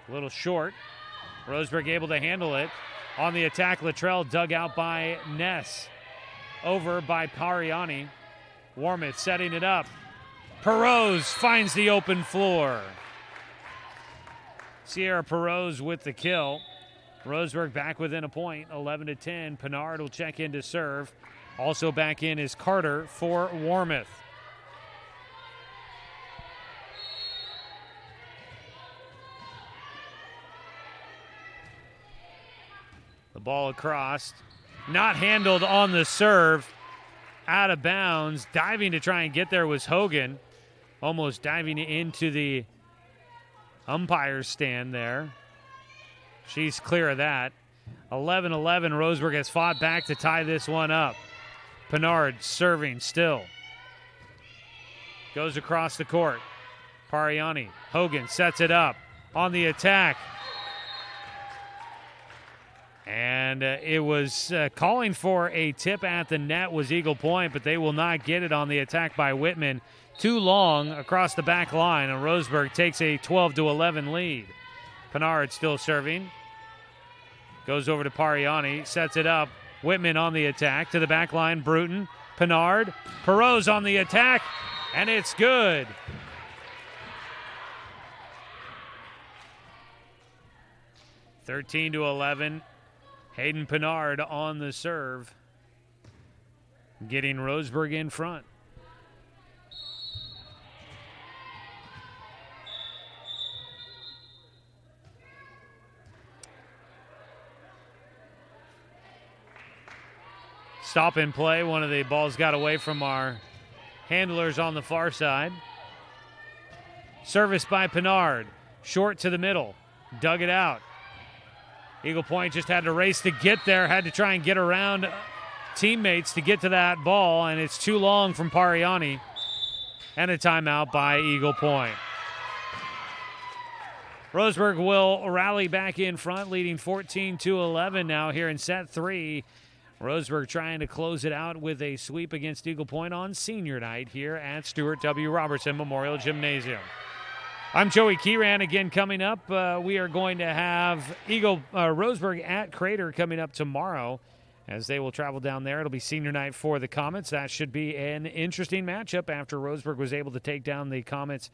[SPEAKER 1] A little short. Roseburg able to handle it. On the attack, Luttrell dug out by Ness. Over by Pariani. Warmith setting it up. Perose finds the open floor. Sierra Perose with the kill. Roseburg back within a point, 11-10. Pinard will check in to serve. Also back in is Carter for Warmith. The ball across. Not handled on the serve. Out of bounds. Diving to try and get there was Hogan. Almost diving into the umpire's stand there. She's clear of that. 11-11. Roseburg has fought back to tie this one up. Pinard serving still. Goes across the court. Pariani. Hogan sets it up. On the attack. And it was calling for a tip at the net was Eagle Point, but they will not get it on the attack by Whitman. Too long across the back line, and Roseburg takes a 12-11 lead. Pinard still serving. Goes over to Pariani, sets it up. Whitman on the attack to the back line. Brewton, Pinard, Perose on the attack, and it's good. (13-11). Hayden Pinard on the serve, getting Roseburg in front. Stop and play. One of the balls got away from our handlers on the far side. Service by Pinard. Short to the middle. Dug it out. Eagle Point just had to race to get there, had to try and get around teammates to get to that ball, and it's too long from Pariani. And a timeout by Eagle Point. Roseburg will rally back in front, leading 14-11 now here in set 3. Roseburg trying to close it out with a sweep against Eagle Point on senior night here at Stuart W. Robertson Memorial Gymnasium. I'm Joey Kieran. Again, coming up, we are going to have Roseburg at Crater coming up tomorrow as they will travel down there. It'll be senior night for the Comets. That should be an interesting matchup after Roseburg was able to take down the Comets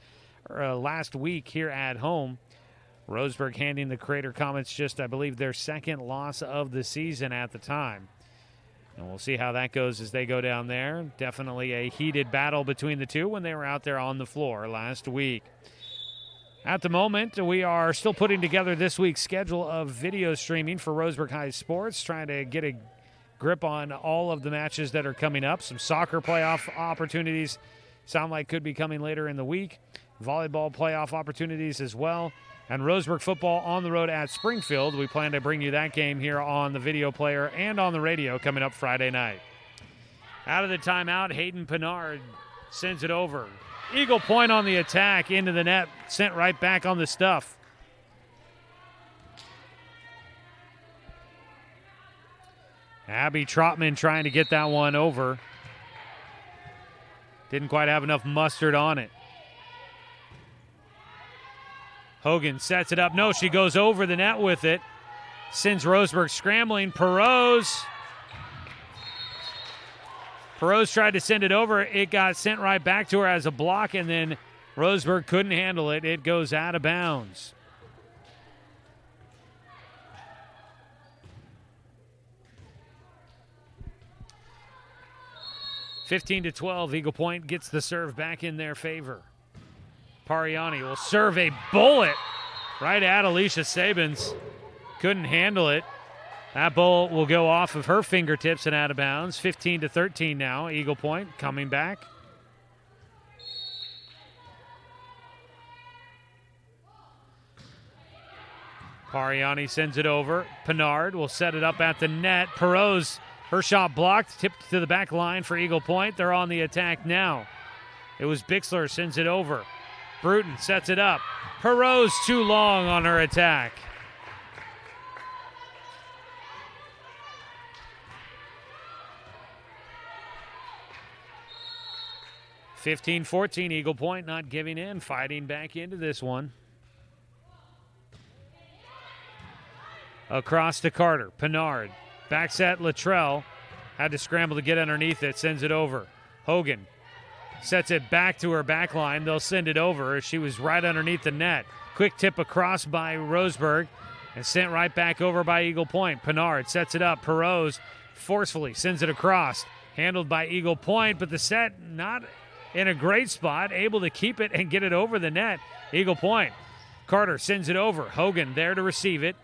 [SPEAKER 1] last week here at home. Roseburg handing the Crater Comets just, I believe, their second loss of the season at the time. And we'll see how that goes as they go down there. Definitely a heated battle between the two when they were out there on the floor last week. At the moment, we are still putting together this week's schedule of video streaming for Roseburg High Sports, trying to get a grip on all of the matches that are coming up. Some soccer playoff opportunities sound like could be coming later in the week. Volleyball playoff opportunities as well. And Roseburg football on the road at Springfield. We plan to bring you that game here on the video player and on the radio coming up Friday night. Out of the timeout, Hayden Pinard sends it over. Eagle Point on the attack into the net, sent right back on the stuff. Abby Trotman trying to get that one over. Didn't quite have enough mustard on it. Hogan sets it up. No, she goes over the net with it. Sends Roseburg scrambling. Perot's tried to send it over. It got sent right back to her as a block, and then Roseburg couldn't handle it. It goes out of bounds. (15-12). Eagle Point gets the serve back in their favor. Pariani will serve a bullet right at Alicia Stevens. Couldn't handle it. That ball will go off of her fingertips and out of bounds. 15-13 now. Eagle Point coming back. Pariani sends it over. Pinard will set it up at the net. Perot's, her shot blocked, tipped to the back line for Eagle Point. They're on the attack now. It was Bixler, sends it over. Brewton sets it up. Perot's too long on her attack. (15-14), Eagle Point not giving in, fighting back into this one. Across to Carter. Pinard backs at Luttrell. Had to scramble to get underneath it. Sends it over. Hogan sets it back to her back line. They'll send it over. She was right underneath the net. Quick tip across by Roseburg and sent right back over by Eagle Point. Pinard sets it up. Perot's forcefully sends it across. Handled by Eagle Point, but the set not in a great spot. Able to keep it and get it over the net. Eagle Point. Carter sends it over. Hogan there to receive it.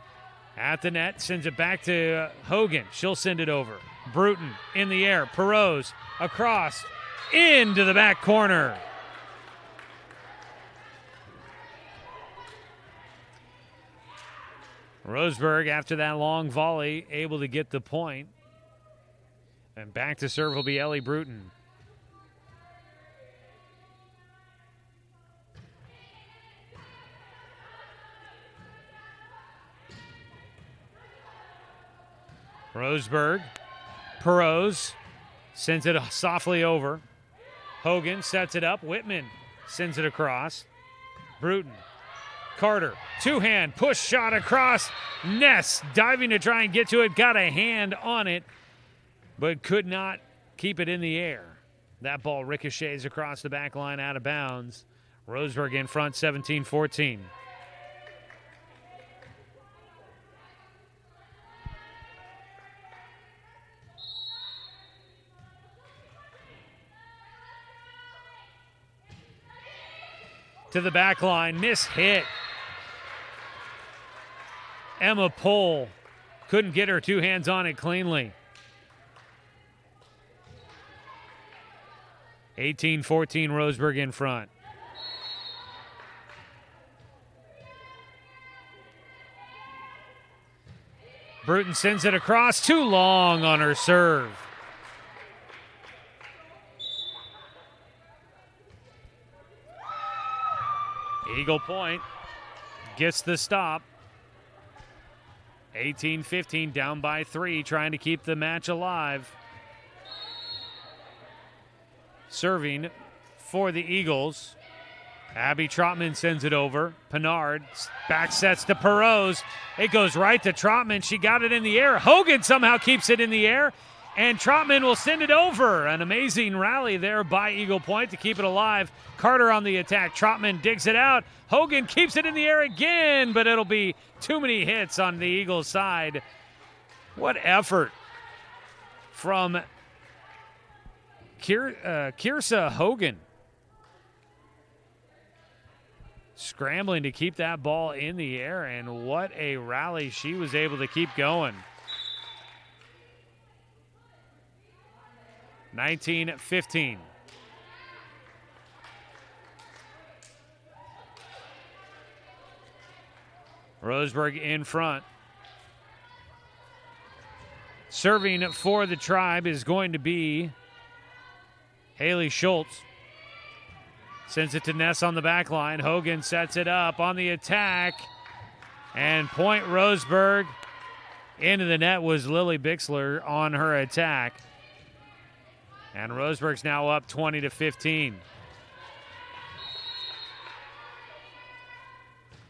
[SPEAKER 1] At the net, sends it back to Hogan. She'll send it over. Brewton in the air. Perot's across into the back corner. Roseburg, after that long volley, able to get the point. And back to serve will be Ellie Brewton. Roseburg, Perot's sends it softly over. Hogan sets it up. Whitman sends it across. Brewton, Carter, two-hand push shot across. Ness diving to try and get to it. Got a hand on it, but could not keep it in the air. That ball ricochets across the back line out of bounds. Roseburg in front, 17-14. To the back line, miss hit. Emma Pohl couldn't get her two hands on it cleanly. 18-14, Roseburg in front. Brewton sends it across, too long on her serve. Eagle Point gets the stop. 18-15, down by 3, trying to keep the match alive. Serving for the Eagles. Abby Trotman sends it over. Pinard back sets to Perot's. It goes right to Trotman. She got it in the air. Hogan somehow keeps it in the air, and Trotman will send it over. An amazing rally there by Eagle Point to keep it alive. Carter on the attack. Trotman digs it out. Hogan keeps it in the air again, but it'll be too many hits on the Eagles side. What effort from Kiersa Hogan. Scrambling to keep that ball in the air, and what a rally she was able to keep going. 19-15. Roseburg in front. Serving for the Tribe is going to be Haley Schultz. Sends it to Ness on the back line. Hogan sets it up on the attack. And point Roseburg. Into the net was Lily Bixler on her attack. And Roseburg's now up 20-15.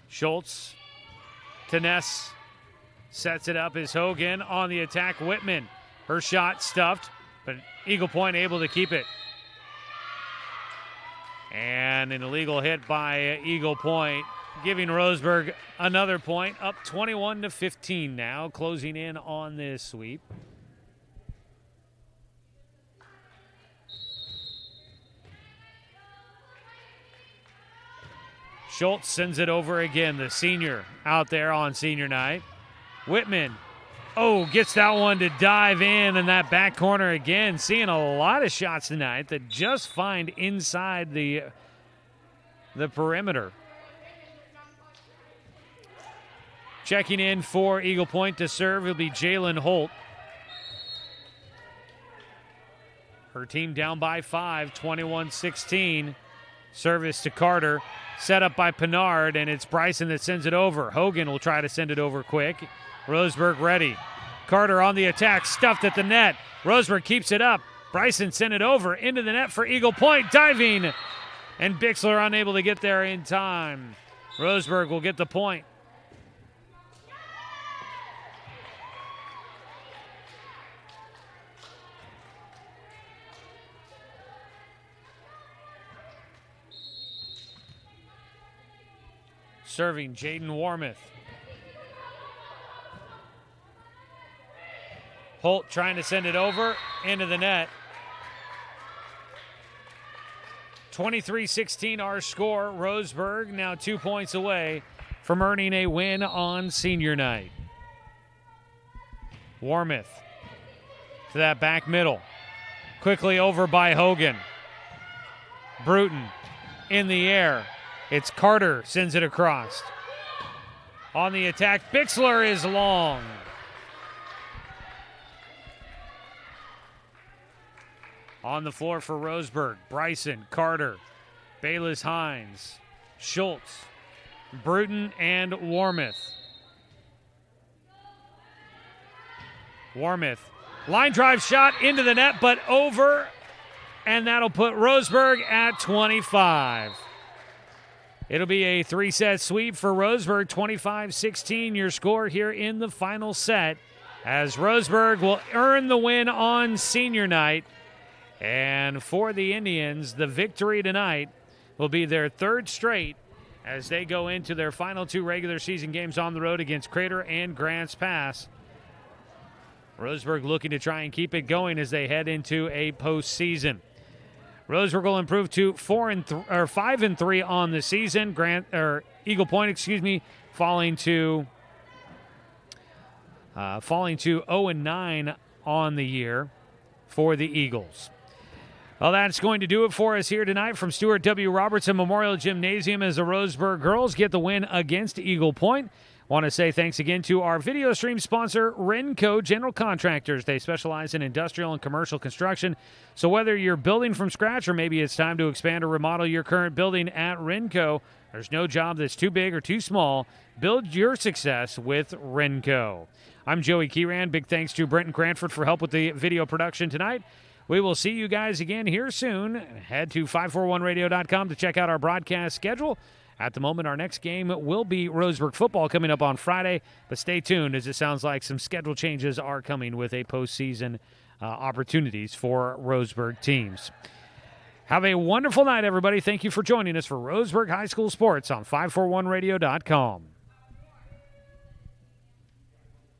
[SPEAKER 1] Schultz to Ness. Sets it up as Hogan on the attack. Whitman, her shot stuffed, but Eagle Point able to keep it. And an illegal hit by Eagle Point, giving Roseburg another point, up 21-15 now, closing in on this sweep. Schultz sends it over again, the senior out there on senior night. Whitman, gets that one to dive in that back corner again. Seeing a lot of shots tonight that just find inside the perimeter. Checking in for Eagle Point to serve will be Jalen Holt. Her team down by 5, 21-16. Service to Carter. Set up by Pinard, and it's Bryson that sends it over. Hogan will try to send it over quick. Roseburg ready. Carter on the attack, stuffed at the net. Roseburg keeps it up. Bryson sent it over into the net for Eagle Point, diving. And Bixler unable to get there in time. Roseburg will get the point. Serving Jaden Warmoth. Holt trying to send it over into the net. 23-16 our score. Roseburg now 2 points away from earning a win on senior night. Warmoth to that back middle. Quickly over by Hogan. Brewton in the air. It's Carter sends it across. On the attack, Bixler is long. On the floor for Roseburg, Bryson, Carter, Bayless Hines, Schultz, Brewton, and Warmoth. Warmoth, line drive shot into the net, but over, and that'll put Roseburg at 25. It'll be a 3-set sweep for Roseburg, 25-16, your score here in the final set, as Roseburg will earn the win on senior night. And for the Indians, the victory tonight will be their third straight as they go into their final 2 regular season games on the road against Crater and Grants Pass. Roseburg looking to try and keep it going as they head into a postseason. Roseburg will improve to 5-3 on the season. Eagle Point, falling to 0-9 on the year for the Eagles. Well, that's going to do it for us here tonight from Stuart W. Robertson Memorial Gymnasium as the Roseburg girls get the win against Eagle Point. Want to say thanks again to our video stream sponsor, Runco General Contractors. They specialize in industrial and commercial construction. So whether you're building from scratch or maybe it's time to expand or remodel your current building at Runco, there's no job that's too big or too small. Build your success with Runco. I'm Joey Kieran. Big thanks to Brenton Cranford for help with the video production tonight. We will see you guys again here soon. Head to 541radio.com to check out our broadcast schedule. At the moment, our next game will be Roseburg football coming up on Friday, but stay tuned as it sounds like some schedule changes are coming with a postseason opportunities for Roseburg teams. Have a wonderful night, everybody. Thank you for joining us for Roseburg High School Sports on 541radio.com.